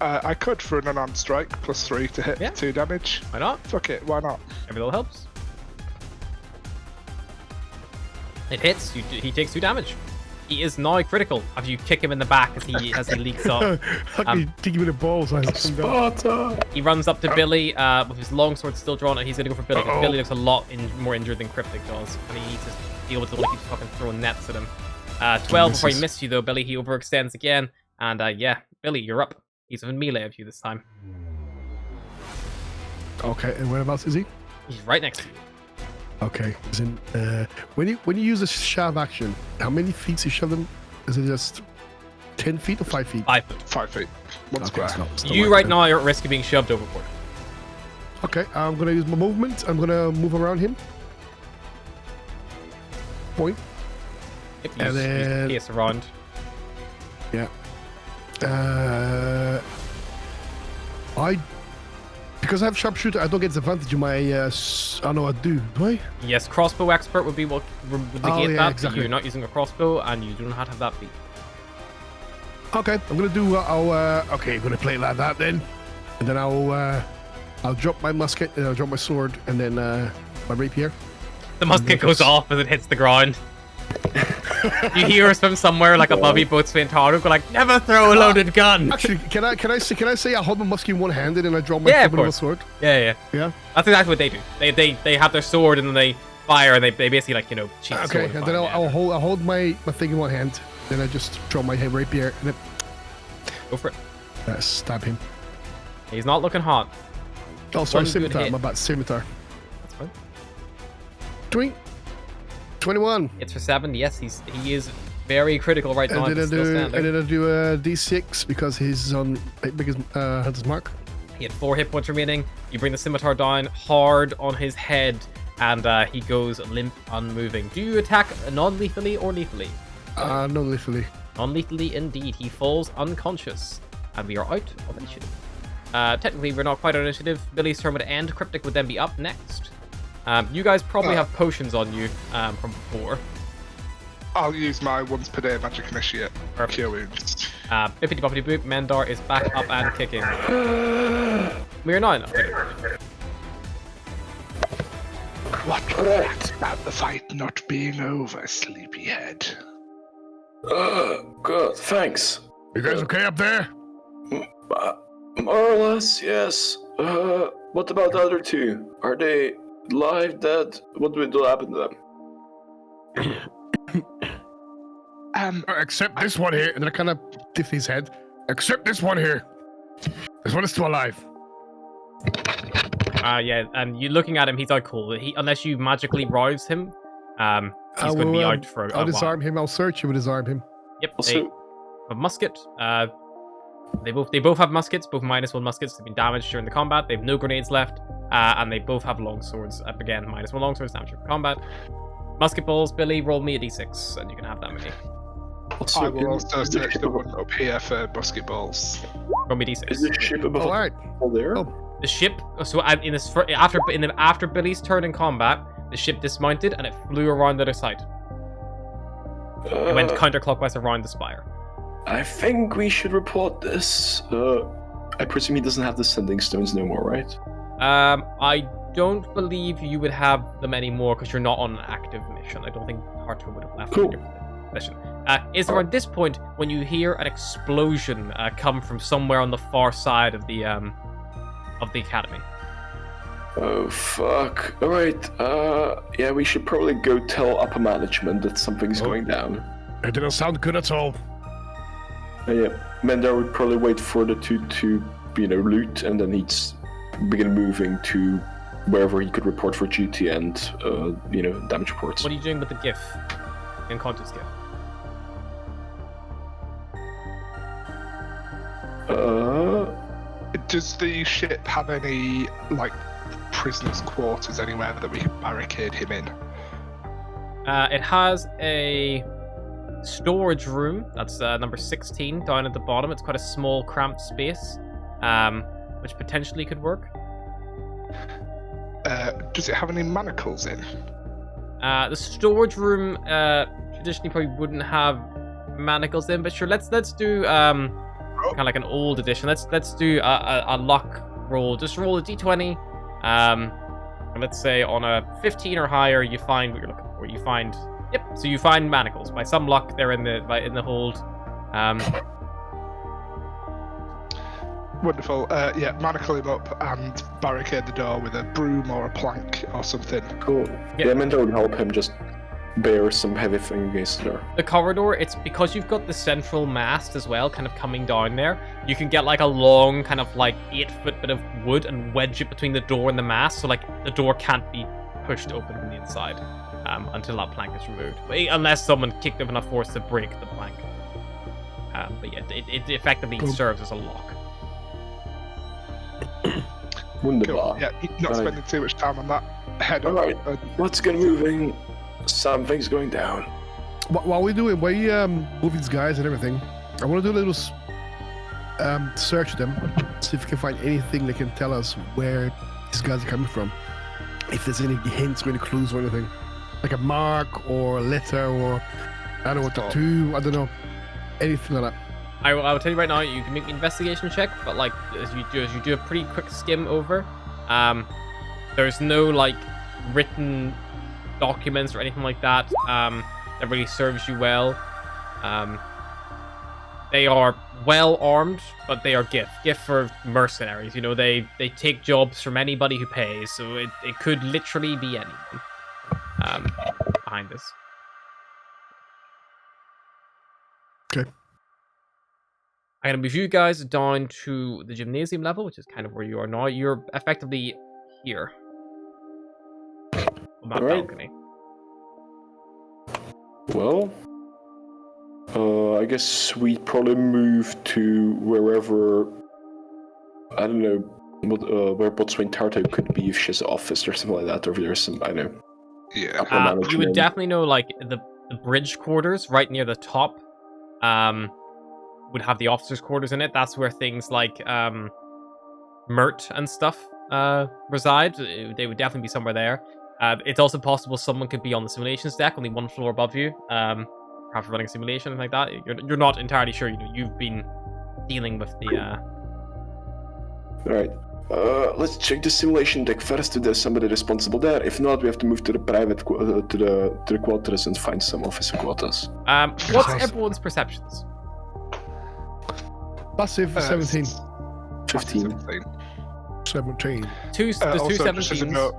I could for an unarmed strike, +3 to hit, Yeah. 2 damage. Why not? Fuck it, why not? Every little helps. It hits. He takes 2 damage. He is now critical after you kick him in the back as he leaks off. How can you kick him in the balls? Sparta! He runs up to Billy with his longsword still drawn, and he's gonna go for Billy. 'Cause Billy looks a lot more injured than Cryptic does, and he needs to deal with the one who keeps fucking throwing nets at him. 12 before he missed you though, Billy. He overextends again, and yeah, Billy, you're up. He's in melee of you this time. Okay, and whereabouts is he? He's right next to you. Okay. As in, when you use a shove action, how many feet you shove them? Is it just 10 feet or 5 feet? 5 foot. 5 feet. One Okay, square. it's not You like right that. now are at risk of being shoved overboard. Okay, I'm gonna use my movement. I'm gonna move around him. Point. If And you then- pace around. Yeah. Because I have sharpshooter, I don't get disadvantage in my. Oh no, I do. Do I? Yes, crossbow expert would be what would negate Oh, yeah, that. But exactly. you're not using a crossbow, and you do not have that feat. Okay, I'm gonna do. Okay, I'm gonna play it like that then, and then I'll drop my musket and I'll drop my sword and then my rapier. The musket goes off as it hits the ground. You hear us from somewhere like above you, both Svintaro go like, "Never throw a loaded gun." Actually, can I say I hold my musket in one handed and I draw my Yeah, of with my course. sword? Yeah. Yeah. That's exactly what they do. They have their sword and then they fire and they basically like cheat the Okay, sword and then I'll hold my thing in one hand. Then I just draw my rapier and go for it. then stab him. He's not looking hot. Oh, sorry, One good scimitar. hit. My bad, scimitar. That's fine. 21. It's for 7. Yes, he is very critical right now. And then I Still do standing. a D6 because he's on because Hunter's mark. He had 4 hit points remaining. You bring the scimitar down hard on his head, and he goes limp, unmoving. Do you attack non-lethally or lethally? No, literally. Non-lethally indeed. He falls unconscious, and we are out of initiative. Technically, we're not quite on initiative. Billy's turn would end. Cryptic would then be up next. You guys probably have potions on you from before. I'll use my once per day magic initiate. Perfect. Cure wounds. Bippity boppity boop, Mendar is back up and kicking. We're not enough. What was that about the fight not being over, sleepyhead? Good, thanks. You guys okay up there? More or less, yes. What about the other two? Are they alive, dead? What happened to them? Except this one here, and then I kind of tiff his head. Except this one here. This one is still alive. Yeah, and you looking at him, he's out cold. Unless you magically rouse him, he's going to be out for a I'll while. disarm him. I'll search him and disarm him. Yep, Also, they have a musket. They both have muskets, both -1 muskets. They've been damaged during the combat. They have no grenades left, and they both have long swords. Again, -1 long swords damage during combat. Musket balls, Billy, roll me a d6, and you can have that many. also, I will also is the search ship the one up here for basketballs. Roll me a d6. Is the ship above All right. there? Oh. The ship. So after Billy's turn in combat, the ship dismounted and it flew around the other side. It went counterclockwise around the spire. I think we should report this. I presume he doesn't have the sending stones no more, right? I don't believe you would have them anymore because you're not on an active mission. I don't think Harto would have left Cool. your mission. It's around this point when you hear an explosion come from somewhere on the far side of the academy. Oh fuck. Alright, yeah, we should probably go tell upper management that something's going down. It didn't sound good at all. Yeah, Mendar would probably wait for the two to, loot, and then he'd begin moving to wherever he could report for duty and, damage reports. What are you doing with the GIF? Unconscious GIF. Does the ship have any, prisoners' quarters anywhere that we can barricade him in? It has a storage room. That's number 16 down at the bottom. It's quite a small, cramped space, which potentially could work. Does it have any manacles in? The storage room traditionally probably wouldn't have manacles in, but sure, let's do kind of like an old edition. Let's do a luck roll. Just roll a d20. And let's say on a 15 or higher, you find what you're looking for. You find so you find manacles. By some luck, they're in the hold. Wonderful. Manacle him up and barricade the door with a broom or a plank or something. Cool. Yeah, Mendar would help him just, bear some heavy thing against there. The corridor, it's because you've got the central mast as well, kind of coming down there. You can get like a long, kind of like 8-foot bit of wood and wedge it between the door and the mast, so like the door can't be pushed open from the inside until that plank is removed. Unless someone kicked up enough force to break the plank. But yeah, it effectively serves as a lock. Wunderbar. Cool. Yeah, not spending too much time on that. Head up. Alright, let's get moving. Something's going down. While we do it, while you move these guys and everything, I want to do a little search them, see if we can find anything that can tell us where these guys are coming from. If there's any hints or any clues or anything, like a mark or a letter or I don't know, a tattoo. I don't know, anything like that. I will tell you right now, you can make an investigation check, but like as you do a pretty quick skim over. There's no like written documents or anything like that that really serves you well. They are well armed, but they are gift for mercenaries. You know, they take jobs from anybody who pays, so it could literally be anyone behind this. Okay. I'm gonna move you guys down to the gymnasium level, which is kind of where you are now. You're effectively here on that balcony. Well, I guess we probably move to wherever, I don't know, where Botswain Tarto could be if she's an office or something like that, or if there's some, I don't know. Yeah. You would definitely know, like, the bridge quarters right near the top would have the officers' quarters in it. That's where things like Mert and stuff reside. They would definitely be somewhere there. It's also possible someone could be on the simulations deck, only one floor above you, perhaps running a simulation and like that. You're not entirely sure. You know, you've been dealing with the. All right. Let's check the simulation deck first. If there's somebody responsible there. If not, we have to move to the private to the quarters and find some officer quarters. What's everyone's perceptions? Passive 17. 15. 17. There's two 17s.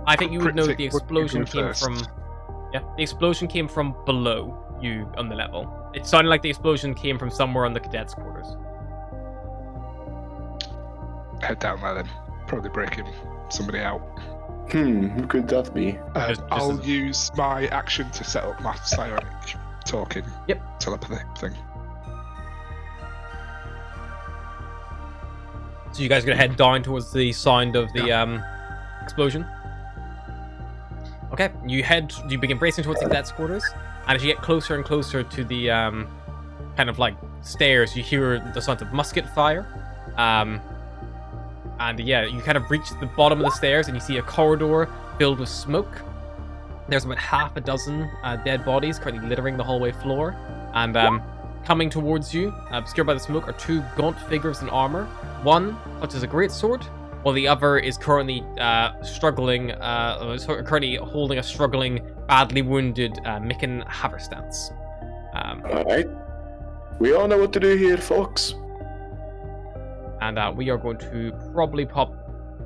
I think you would know that the explosion came from. Yeah, the explosion came from below you on the level. It sounded like the explosion came from somewhere on the cadets' quarters. Head down there then. Probably breaking somebody out. Who could that be? I'll use my action to set up my psionic talking telepathy thing. So you guys are gonna head down towards the sound of the explosion. Okay, you begin racing towards the cadets' quarters, and as you get closer and closer to the kind of like stairs, you hear the sound of musket fire. And yeah, you kind of reach the bottom of the stairs, and you see a corridor filled with smoke. There's about half a dozen dead bodies currently littering the hallway floor, and coming towards you, obscured by the smoke, are two gaunt figures in armor. One clutches a greatsword, while the other is currently currently holding a struggling, badly wounded Micken Haverstance. Alright. We all know what to do here, folks. And we are going to probably pop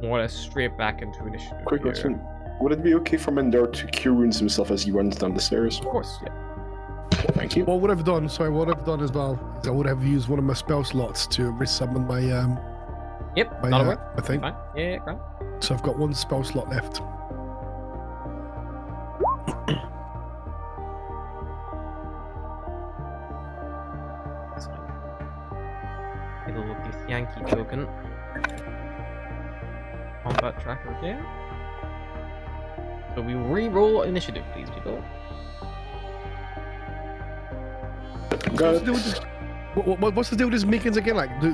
more or less straight back into initiative. Quick question. Would it be okay for Mendar to cure wounds himself as he runs down the stairs? Of course, yeah. Thank you. What I've done as well is I would have used one of my spell slots to resummon my Yep, my, not a word. my thing. Fine. Yeah, grand. So I've got one spell slot left. It'll look this Yankee token. Combat tracker again. So we re-roll initiative, please, people. What's the deal with these Mickens again? Like, do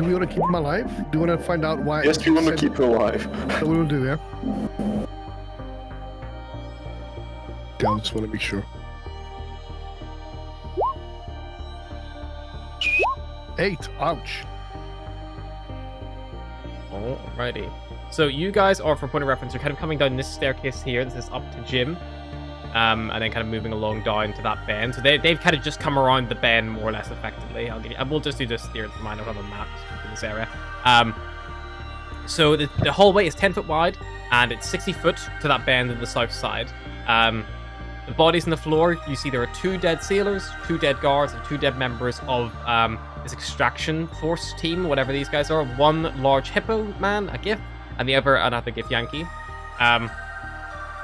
we want to keep him alive? Do we want to find out why? Yes, we want to keep him alive. That we will do, yeah? Okay, I just want to be sure. 8. Ouch. Alrighty. So you guys are, for point of reference, you're kind of coming down this staircase here. This is up to Jim. And then kind of moving along down to that bend. So they've kind of just come around the bend more or less effectively. We'll just do this here for mine. I don't have a map in this area. So the hallway is 10 foot wide, and it's 60 foot to that bend in the south side. The bodies on the floor, you see there are 2 dead sailors, 2 dead guards, and 2 dead members of this extraction force team, whatever these guys are. 1 large hippo man, a GIF, and the other another GIF Yankee.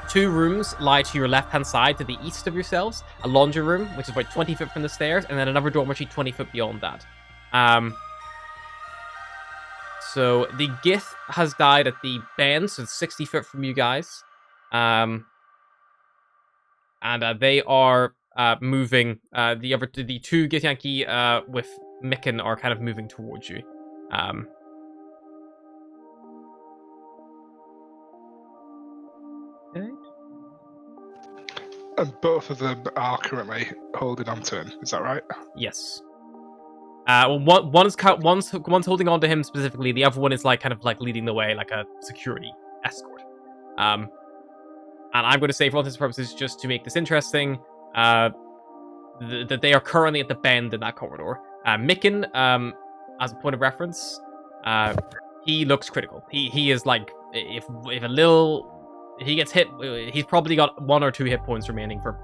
2 rooms lie to your left-hand side to the east of yourselves. A laundry room, which is about 20 foot from the stairs, and then another dormitory 20 foot beyond that. So the GIF has died at the bend, so it's 60 foot from you guys. And they are moving. The 2 Githyanki with Mikken are kind of moving towards you. Okay. And both of them are currently holding on to him. Is that right? Yes. Well, one's holding on to him specifically. The other one is kind of leading the way, like a security escort. And I'm going to say, for all intents and purposes, just to make this interesting, that they are currently at the bend in that corridor. Mikken, as a point of reference, he looks critical. He is if he gets hit, he's probably got 1 or 2 hit points remaining for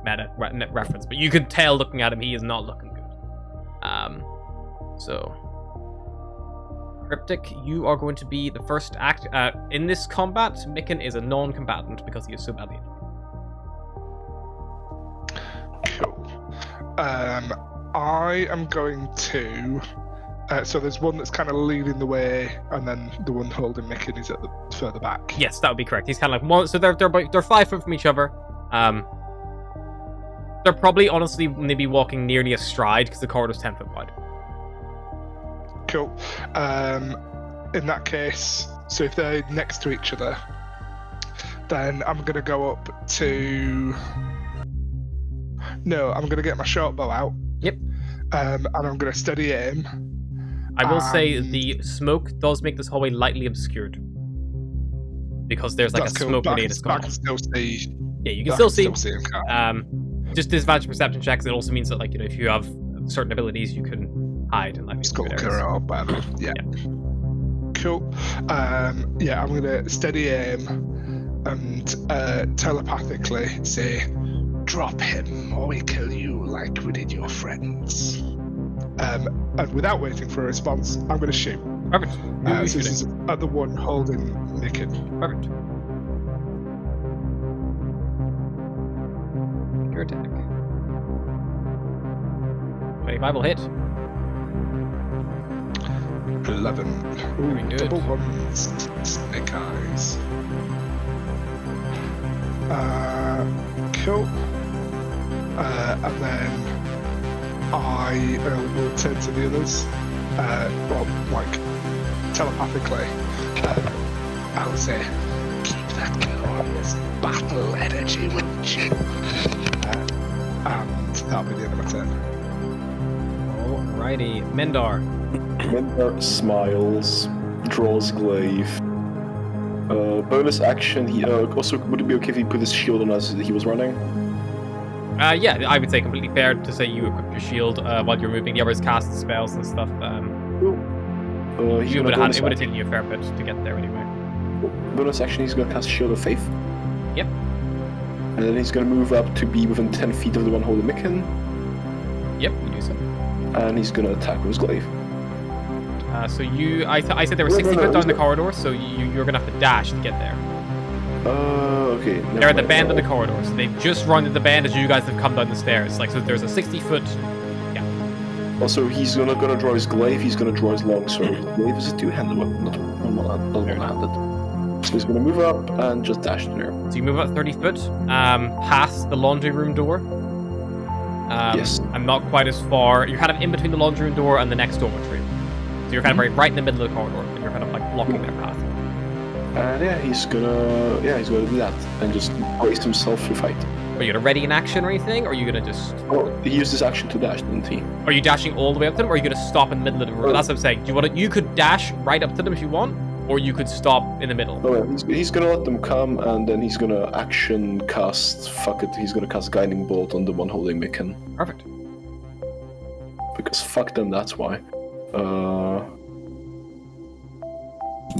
meta reference. But you could tell looking at him, he is not looking good. So Cryptic, you are going to be the first act in this combat. Mikken is a non-combatant because he is so badly injured. Cool. I am going to. So there's one that's kind of leading the way, and then the one holding Mikken is at the further back. Yes, that would be correct. He's kind of one. So they're 5 foot from each other. They're probably honestly maybe walking nearly a stride because the corridor's 10 foot wide. Cool. In that case, so if they're next to each other, then I'm going to go up to... No, I'm going to get my short bow out. Yep. And I'm going to steady aim. I will say the smoke does make this hallway lightly obscured. Because there's a smoke grenade that's going on. I can still see... Yeah, you can still see. Him, just disadvantage perception checks. It also means that, if you have certain abilities, you can hide in Skulker or whatever. Yeah. Cool. I'm going to steady aim and telepathically say, "Drop him, or we kill you like we did your friends." And without waiting for a response, I'm going to shoot. Perfect. This is at the one holding Mikken. Perfect. Your attack. 25 will hit. 11. Very good. Double ones. Snake eyes. Cool. And then I will turn to the others. Telepathically. I'll say, "Keep that glorious battle energy with you." And that'll be the end of my turn. Alrighty. Mendar. Mendar smiles, draws glaive. Bonus action, he also, would it be okay if he put his shield on as he was running? Yeah, I would say completely fair to say you equip your shield while you're moving. The others cast spells and stuff. It would have taken you a fair bit to get there anyway. Bonus action, he's gonna cast Shield of Faith. Yep. And then he's gonna move up to be within 10 feet of the one holding Mikken. Yep, you do so. And he's gonna attack with his glaive. So I said they were 60 foot down the corridor, so you're gonna have to dash to get there. Okay. They're at the bend of the corridor, so they've just run at the bend as you guys have come down the stairs. So there's a 60 foot. Yeah. Also, he's gonna draw his glaive. He's gonna draw his longsword. Glaive is a two-handed weapon, not one-handed. So he's gonna move up and just dash there. So you move up 30 foot, past the laundry room door. Yes. And not quite as far. You're kind of in between the laundry room door and the next dormitory. So you're kind of right in the middle of the corridor, and you're kind of blocking their path. And he's gonna do that and just brace himself to fight. Are you gonna ready in action or anything, or are you gonna just? Oh, he used his action to dash, didn't he? Are you dashing all the way up to them, or are you gonna stop in the middle of the room? That's what I'm saying. Do you want to? You could dash right up to them if you want, or you could stop in the middle. Oh, yeah. He's gonna let them come, and then he's gonna action cast. Fuck it, he's gonna cast Guiding Bolt on the one holding Mikken. Perfect. Because fuck them, that's why.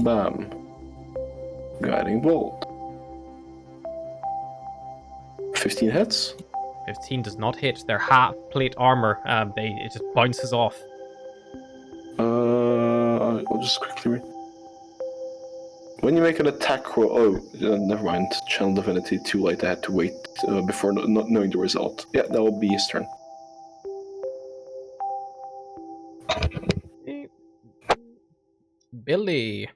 Bam. Guiding Bolt. 15 hits. 15 does not hit. They're half plate armor. It just bounces off. I'll just quickly read. When you make an attack roll, never mind. Channel Divinity, too late. I had to wait before not knowing the result. Yeah, that will be his turn. Billy.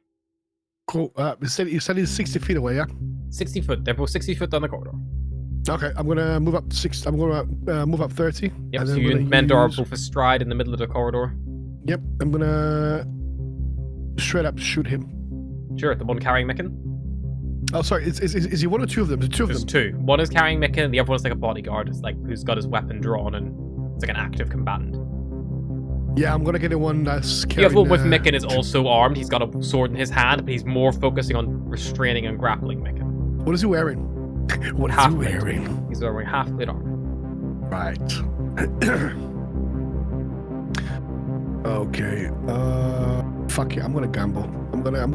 Cool. You said he's 60 feet away, yeah? 60 foot. They're both 60 foot down the corridor. Okay, I'm gonna move up 6. I'm gonna move up 30. Yep. So you and Mendor are both astride in the middle of the corridor. Yep. I'm gonna straight up shoot him. Sure. The one carrying Micken. Oh, sorry. Is he one or two of them? There's two of There's them. two. One is carrying Micken, and the other one's like a bodyguard. It's like who's got his weapon drawn and it's like an active combatant. Yeah, I'm gonna get the one that's The carrying. other one with Micken is also armed. He's got a sword in his hand, but he's more focusing on restraining and grappling Micken. What is he wearing? What is he Half-plate. wearing? He's wearing half-plate armor. Right. Okay. Fuck it. I'm gonna gamble. I'm gonna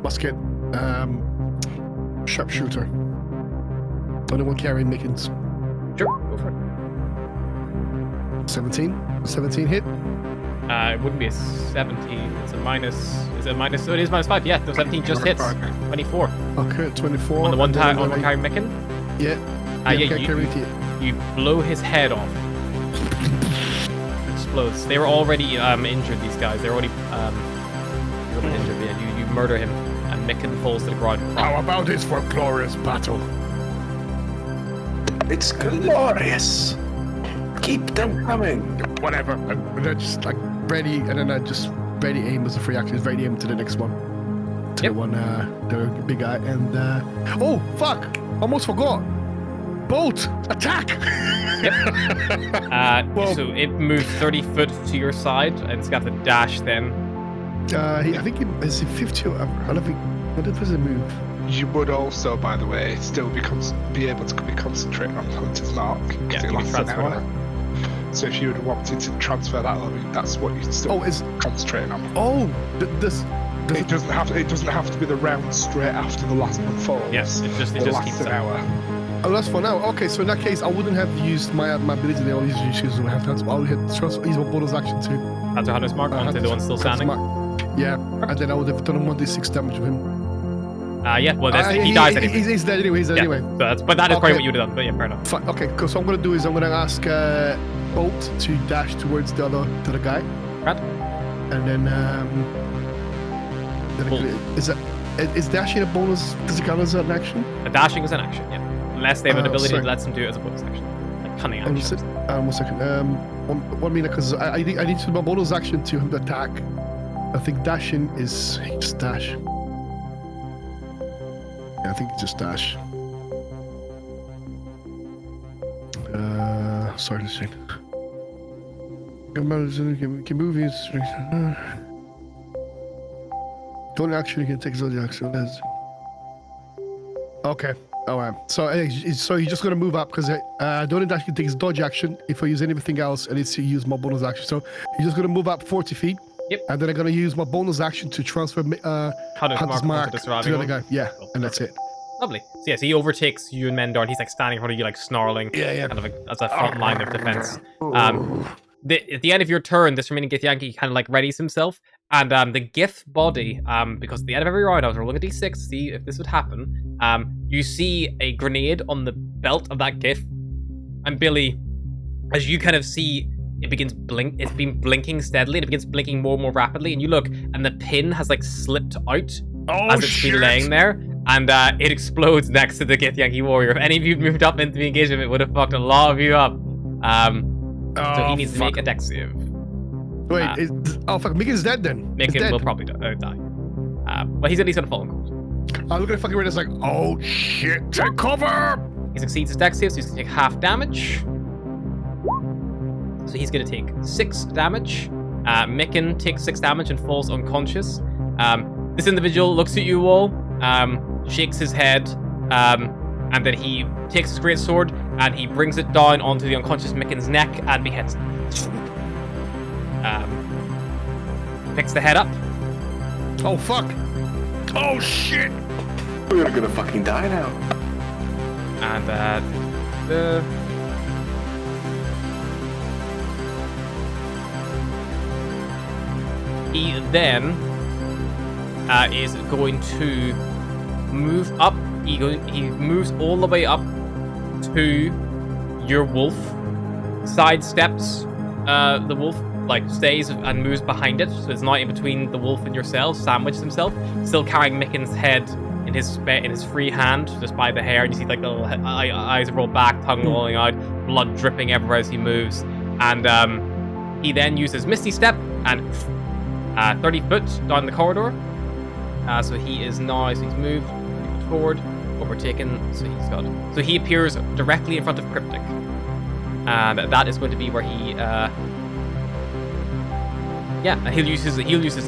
musket. Sharpshooter. Only one carrying Mickens. Sure, go for it. 17 hit. It wouldn't be a 17. It's a minus. Is it a minus? Oh, it is -5. Yeah, no, 17 just hits. 24. Okay, 24. On the one and then time, I'm on gonna- carrying Micken. Yeah. You blow his head off. It explodes. They were already injured. These guys. They're already injured. Yeah, you murder him, and Micken falls to the ground. How about this for glorious battle? It's glorious. Keep them coming. Whatever. And I just like ready, and then I just ready aim as a free action. Ready aim to the next one. To Yep. the one, the big guy, and oh fuck! Almost forgot. Boat attack. Yep. Well- So it moves 30 foot to your side, and it's got the dash then. I think is it 50? I don't think. What does it move? You would also, by the way, still be able to be concentrating on Hunter's Mark Yeah, because you it can lasts an transfer. hour. So if you would have wanted to transfer that level, that's what you'd still Oh, is concentrating on. oh this. It doesn't have to be the round straight after the last one falls. Yes, it just lasts keeps an it. hour. Oh, that's for now. Okay, so in that case, I wouldn't have used my ability there. I'll use my hands. I'll use my bonus action too. That's a Hunter's Mark. Onto the one still Hunter's standing. Mark. Yeah, and then I would have done 1d6 damage with him. Yeah. Well, he dies anyway. He's dead anyway. He's dead Yeah, anyway. so but that is probably Okay. what you'd have done. But yeah, fair enough. Fine. Okay, cool. So I'm gonna do is I'm gonna ask Bolt to dash towards the other guy, Right. and then Cool. is dashing a bonus? Does it count as an action? A dashing is an action. Yeah. Unless they have an ability sorry. that lets them do it as a bonus action, like cunning One action. second. One minute, because I need to do my bonus action to attack. I think dashing is just dash. Yeah, I think it's just dash. Sorry to say. Can move his. Don't actually can take the action. Okay. Alright. So you're just gonna move up because don't dash can take his dodge action. If I use anything else, I need to use my bonus action. So you're just gonna move up 40 feet. Yep. And then I'm gonna use my bonus action to transfer Hunter's Mark onto the to surrounding the other one. guy. Yeah, Cool. and that's it. Lovely. So yeah, so he overtakes you and Mendor, and he's like standing in front of you, like snarling. Yeah. Kind of as a front line of defense. At the end of your turn, this remaining Githyanki kind of like readies himself, and the Gith body, because at the end of every round, I was rolling a d6 to see if this would happen. You see a grenade on the belt of that Gith, and Billy, as you kind of see, it begins it's been blinking steadily, and it begins blinking more and more rapidly, and you look, and the pin has like slipped out as it's been laying there, and it explodes next to the Githyanki warrior. If any of you had moved up into the engagement, it would have fucked a lot of you up. So he needs to make a dex save. Wait, fuck, Mickey's dead then. He's Micken dead. will probably die. But he's at least gonna fall in cold. I look at fucking red. It's like, oh shit, take cover. He succeeds his dex save, so he's gonna take half damage. So he's gonna take 6 damage. Micken takes 6 damage and falls unconscious. This individual looks at you all, shakes his head, and then he takes his great sword and he brings it down onto the unconscious Micken's neck and beheads him. Picks the head up. Oh fuck. Oh shit. We're gonna fucking die now. And He then is going to move up. He moves all the way up to your wolf, sidesteps the wolf, like stays and moves behind it, so it's not in between the wolf and yourself, sandwiched himself, still carrying Micken's head in his free hand, just by the hair, and you see like the little eyes roll back, tongue rolling out, blood dripping everywhere as he moves, and he then uses Misty Step and 30 foot down the corridor, so he is now, so he's moved forward, overtaken, so he appears directly in front of Cryptic, and that is going to be where he and he'll use his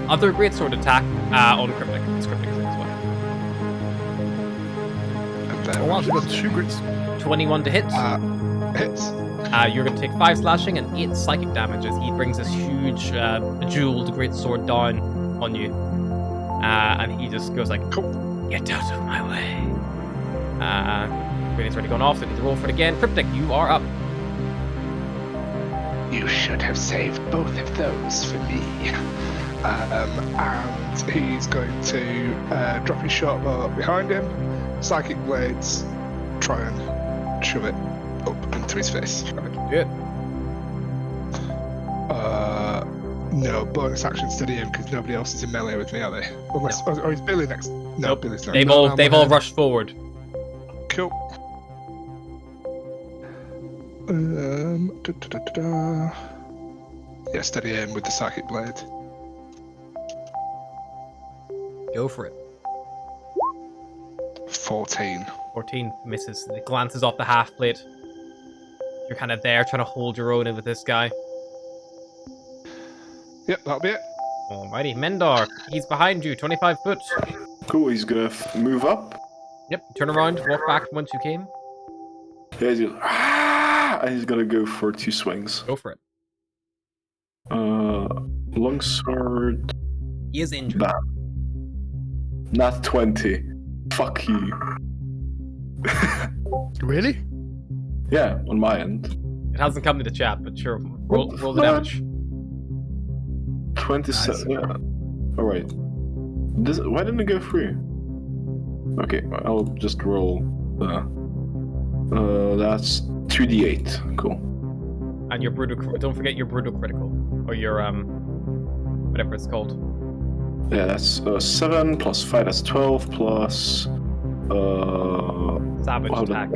other greatsword attack on Cryptic. It's Cryptic as well. Oh, I've got 2 grits. 21 to hit. Hits. You're going to take 5 slashing and 8 psychic damage as he brings this huge jeweled greatsword down on you, and he just goes like, "Get out of my way." Grenades already gone off, so I need to roll for it again. Cryptic, you are up. You should have saved both of those for me. And he's going to drop his short bow up behind him, psychic blades, try and shove it up into his face. Do it. No, bonus action steady him because nobody else is in melee with me, are they? Unless, or is Billy next? No, Nope. Billy's not. They've all rushed forward. Cool. Yeah, steady aim with the psychic blade. Go for it. 14. 14 misses. It glances off the half plate. You're kind of there trying to hold your own in with this guy. Yep, that'll be it. Alrighty, Mendar. He's behind you, 25 foot. Cool, he's gonna move up. Yep, turn around, walk back once you came. Yeah, and he's gonna go for 2 swings. Go for it. Longsword. He is injured. Not 20. Fuck you. Really? Yeah, on my end. It hasn't come to the chat, but sure. Roll the damage. 27. Yeah. Alright. Why didn't it go through? Okay, I'll just roll. That's 2d8. Cool. And your brutal. Don't forget your brutal critical, or your whatever it's called. Yeah, that's 7 plus 5. That's 12 plus Savage attack.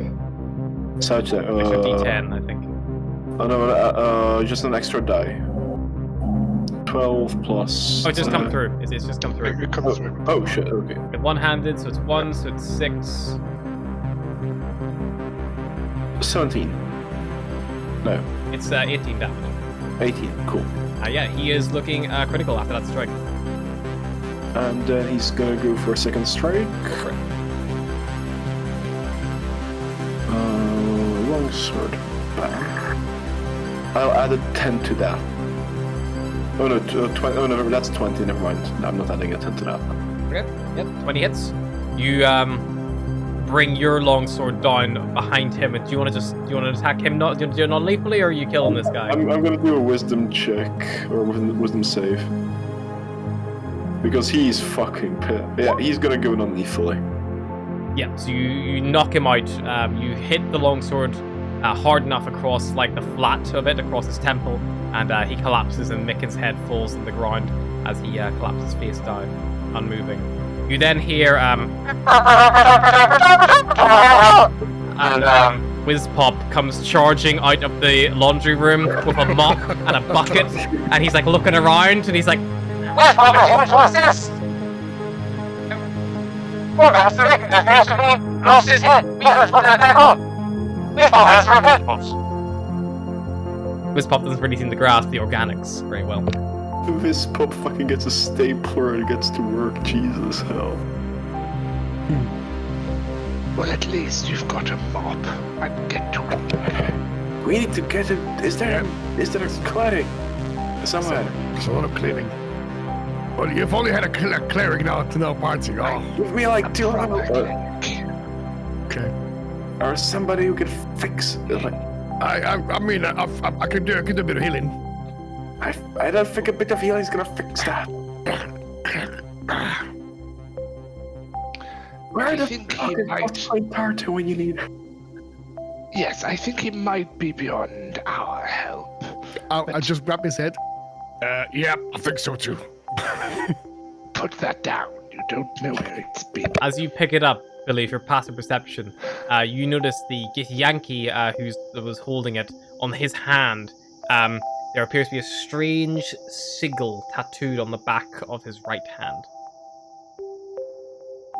Savage attack. Extra D10, I think. Oh no, just an extra die. 12 plus. Oh, it's just come through. It's just come through. It comes through. Oh shit. Okay. With one-handed, so it's 1, so it's 6. 17. No. It's 18 damage. 18. Cool. Yeah, he is looking critical after that strike. And then he's gonna go for a second strike. Go for it. Longsword. I'll add a 10 to that. Oh no, 20. Oh no, that's 20. Never mind. No, I'm not adding a 10 to that. Okay. Yep. 20 hits. You bring your longsword down behind him. Do you want to attack him? Not do you non-lethally, or are you killing this guy? I'm gonna do a wisdom check or wisdom save because he's fucking pissed. Yeah, he's gonna go non-lethally. Yeah. So you knock him out. You hit the longsword hard enough across like the flat of it, across his temple, and he collapses, and Micken's head falls to the ground as he collapses face down, unmoving. You then hear and Whizpop comes charging out of the laundry room with a mop and a bucket, and he's like looking around, and he's like, What's this? Poor bastard lost his head. We haven't put that back on. Whizpop has repentance. Whizpop doesn't really seem to grasp the organics very well. This pop fucking gets a stapler and gets to work. Jesus hell. Well, at least you've got a mop. I'd get to it. We need to get it. Is there a cleric somewhere? There's a lot of cleaning. Well, you've only had a cleric now to know parts. Oh, Give me like 2 hours. okay. or somebody who can fix like. I mean, I can do a bit of healing. I don't think a bit of healing is gonna fix that. Where I the think fuck he is might- Tartu when you need? Yes, I think he might be beyond our help. I just grab his head. Yeah, I think so too. Put that down. You don't know where it's been. As you pick it up, Billy, for passive perception, you notice the Githyanki who was holding it on his hand. There appears to be a strange sigil tattooed on the back of his right hand.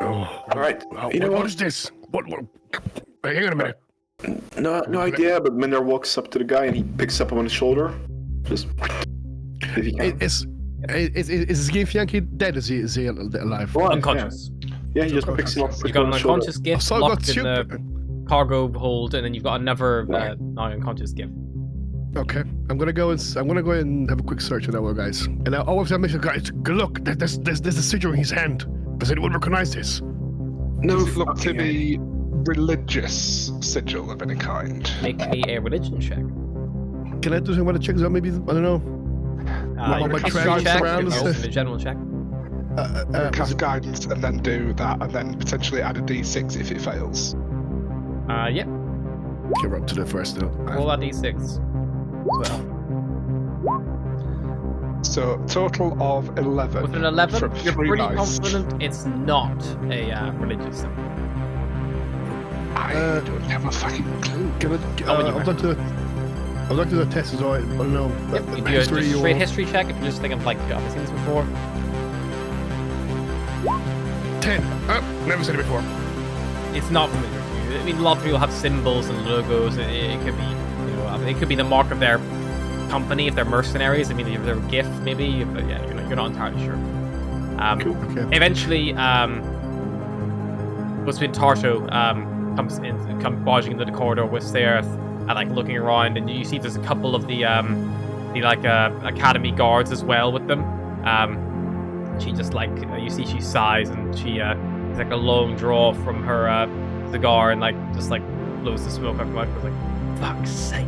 Oh, All right. You know what what? is this? What? Hang on a minute. No idea. But Minder walks up to the guy and he picks up him on the shoulder. Just if he can. Is Gif Yankee dead? Is he alive? Well, Unconscious. Yeah, he just picks him up. You've got an unconscious Oh, gift so I got locked in the cargo hold, and then you've got another non-unconscious gift. Okay, I'm gonna go and have a quick search on that one, guys. And I always have mentioned, guys, look, there's a sigil in his hand. Does anyone recognize this? No, Does it look to fucking be religious sigil of any kind? Make me a religion check. Can I do some other checks out? Maybe, I don't know. You my can trash history check, around you can and open stuff. a general check. Cast guidance and then do that, and then potentially add a d6 if it fails. Yep. Okay, we're up to the first now. Roll that d6 as well. So total of 11. With an 11, from you're 3 pretty dice. confident it's not a religious symbol. I don't have a fucking clue. Can I'd like to do a test as well. I don't know. Yep, you do history a or straight history check if you just think of like, I've seen this before. 10. Never seen it before. It's not familiar to you. I mean, a lot of people have symbols and logos. It could be, you know, it could be the mark of their company if they're mercenaries. I mean, if they're a gift, maybe. But yeah, you're not entirely sure. Okay. Eventually, what's been Tarto comes barging into the corridor with Seraph, like looking around, and you see there's a couple of the academy guards as well with them. She just like you see she sighs and she it's like a long draw from her cigar and like just like blows the smoke out her mouth. Like, fuck's sake.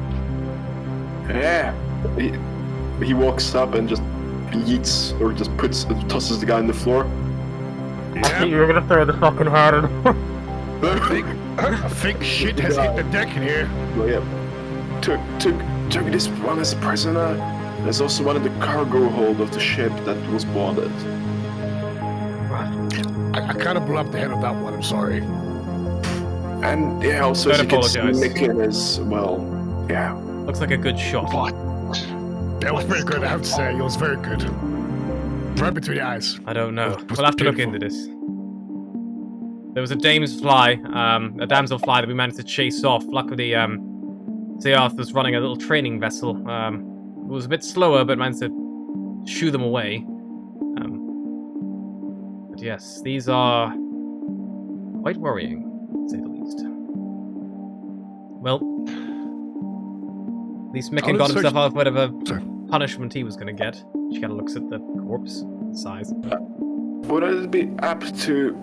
Yeah. He walks up and just yeets or just tosses the guy on the floor. Yeah. You're gonna throw the fucking head in. I think shit has hit the deck in here. Well, yeah. Took this one as a prisoner. There's also one in the cargo hold of the ship that was boarded. I kind of blew up the head of that one. I'm sorry. And yeah, also Don't she gets apologize. Mickey as well. Yeah. Looks like a good shot. What? That was pretty good, I have to say. It was very good. Right between the eyes. I don't know. It was We'll have to look beautiful. into this. There was a a damsel fly that we managed to chase off. Luckily, Seath was running a little training vessel. It was a bit slower, but managed to shoo them away. But yes, these are quite worrying, to say the least. Well, at least Micken got himself out of whatever punishment he was going to get. She kind of looks at the corpse, size. Would it be apt to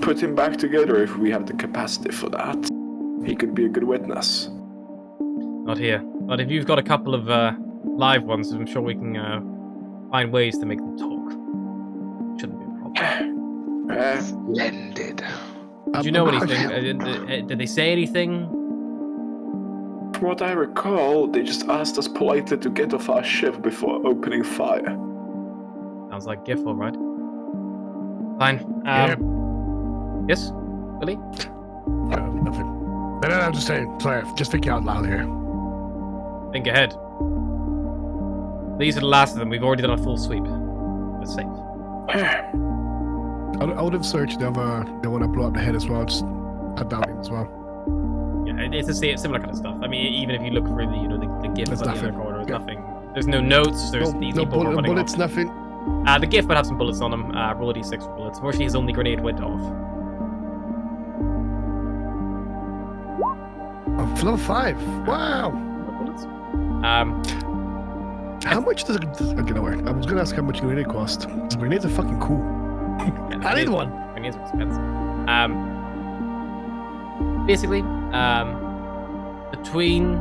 put him back together if we have the capacity for that? He could be a good witness. Not here. But if you've got a couple of live ones, I'm sure we can find ways to make them talk. Shouldn't be a problem. Splendid. Do you know anything? Did they say anything? From what I recall, they just asked us politely to get off our ship before opening fire. Sounds like GIF, alright. Fine. Yes? Billy? Nothing. No, I'm just saying. Sorry, just thinking out loud here. Think ahead. These are the last of them. We've already done a full sweep. It's safe. I would have searched the one I blew up the head as well. Just add that in as well. Yeah, it's a similar kind of stuff. I mean, even if you look through the GIF There's on the other nothing. corner, there's Yeah. nothing. There's no notes. There's these No people running bullets, off. nothing. The GIF might have some bullets on him. Roll a d6 for bullets. Unfortunately, his only grenade went off. Oh, level 5. Wow. Bullets. How much does it? Okay, no worry. I was gonna ask how much a grenade cost. Grenades are fucking cool. I need one. Grenades are expensive. Basically, between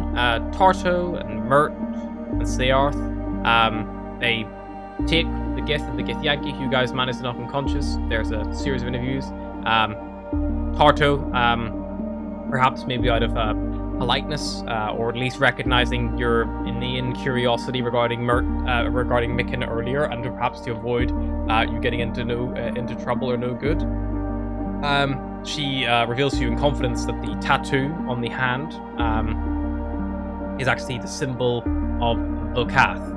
Tarto and Mert and Searth, they take the Gith and the Githyanki, who you guys managed to knock unconscious. There's a series of interviews. Tarto, perhaps maybe out of politeness, or at least recognizing your inane curiosity regarding regarding Micken earlier, and perhaps to avoid you getting into trouble or no good. She reveals to you in confidence that the tattoo on the hand is actually the symbol of Vokath,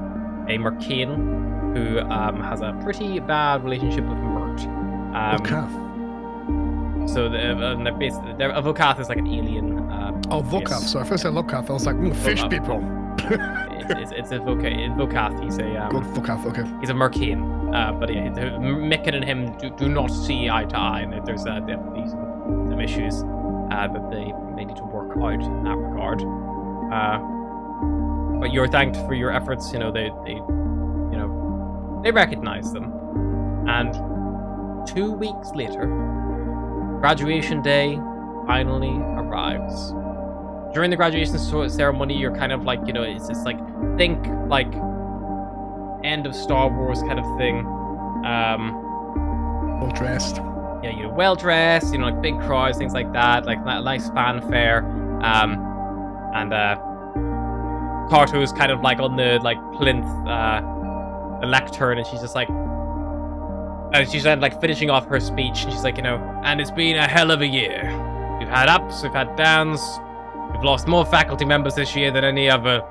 a Mercain who has a pretty bad relationship with Mert. Vokath. So Vokath is like an alien. Vokath. So first I Lokath, I was like, fish Vokath. people. It's a Vokath. He's a Good Vokath, okay. he's a Mercain. But yeah, Micken and him do not see eye to eye, and there's definitely some issues that they need to work out in that regard. But you're thanked for your efforts. They recognize them, and 2 weeks later, graduation day finally arrives. During the graduation ceremony, you're kind of like, it's just like, think like end of Star Wars kind of thing. Well dressed. Yeah, well dressed, like big crowds, things like that, like nice fanfare. And Tarto is kind of like on the plinth, the lectern, and she's just like, she's like finishing off her speech, and she's like, and it's been a hell of a year. We've had ups, we've had downs, we've lost more faculty members this year than any other,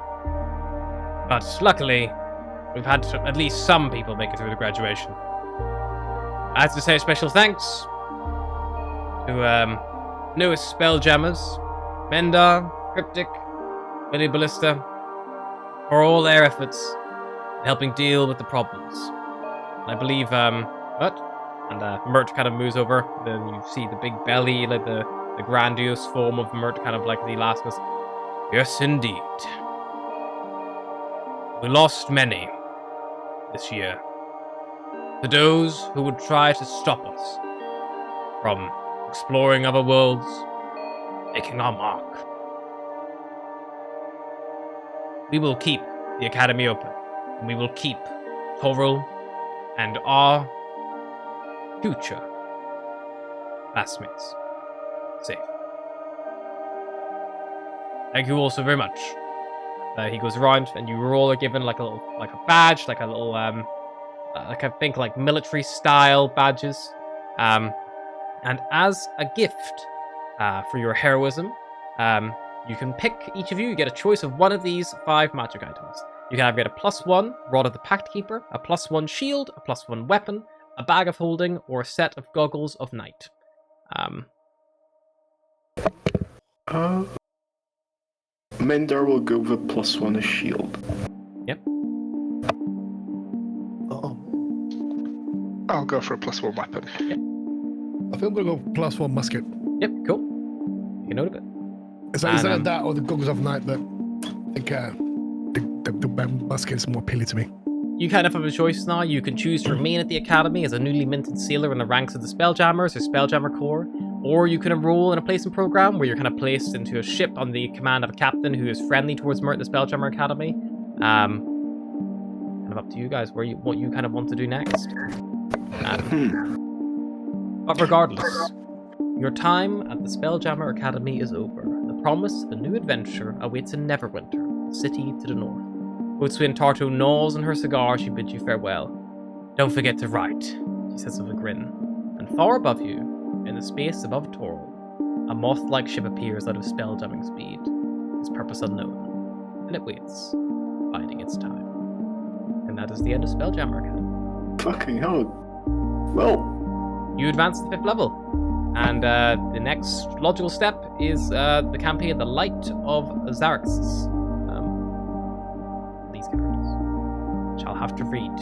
but luckily, we've had at least some people make it through the graduation. I have to say special thanks to newest Spelljammers, Mendar, Cryptic, Billy Ballista, for all their efforts in helping deal with the problems. And I believe, Mert kind of moves over, then you see the big belly, like the grandiose form of Mert, kind of like the last was, yes, indeed. We lost many this year. To those who would try to stop us from exploring other worlds, making our mark. We will keep the Academy open, and we will keep Toril and our future classmates safe. Thank you all so very much. He goes around, and you all are given like a badge, like a little I think military style badges. And as a gift for your heroism, you can pick, each of you get a choice of one of these 5 magic items. You can either get a +1 Rod of the Pact Keeper, a +1 shield, a +1 weapon, a bag of holding, or a set of goggles of night. Mendar will go with +1 a shield. Yep. I'll go for a +1 weapon. Yep. I think I'm gonna go +1 musket. Yep, cool. You note it. Is that that or the goggles of night? But I think the musket is more appealing to me. You kind of have a choice now. You can choose to remain at the Academy as a newly minted sailor in the ranks of the Spelljammers or Spelljammer Corps, or you can enroll in a placement program where you're kind of placed into a ship on the command of a captain who is friendly towards Mert, the Spelljammer Academy. Kind of up to you guys what you kind of want to do next. But regardless, your time at the Spelljammer Academy is over. The promise of a new adventure awaits in Neverwinter, the city to the north. Boatswain Tarto gnaws on her cigar, she bids you farewell. Don't forget to write, she says with a grin. And far above you, in the space above Toril, a moth-like ship appears out of spelljamming speed, its purpose unknown, and it waits, biding its time. And that is the end of Spelljammer Academy. Fucking hell. Well, you advance to the 5th level, and the next logical step is the campaign The Light of Xaraxus. These characters, which I'll have to read.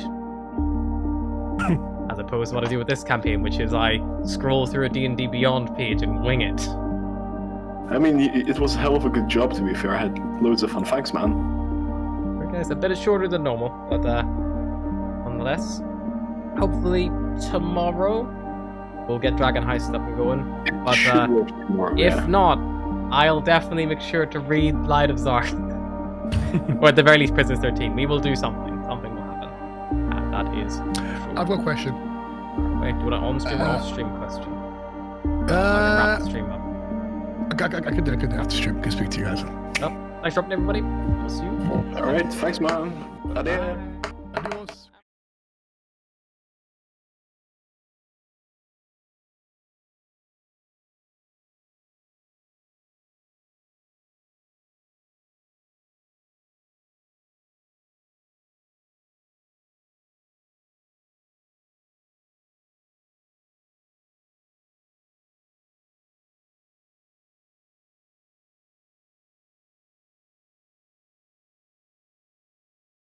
As opposed to what I do with this campaign, which is I scroll through a D&D Beyond page and wing it. I mean, it was a hell of a good job, to be fair. I had loads of fun. Thanks, man. Okay, it's a bit shorter than normal, but nonetheless, hopefully tomorrow we'll get Dragon Heist up and going. But if not, I'll definitely make sure to read Light of Zarth. Or at the very least, Prisoners 13. We will do something. Something will happen. That is true. I've got a question. Wait, do you want an on-stream or off-stream question? I can wrap the stream up. I can do it after stream. Can speak to you guys. Oh, thanks for watching, everybody. We'll see you. Alright, thanks man. Adieu. Adios.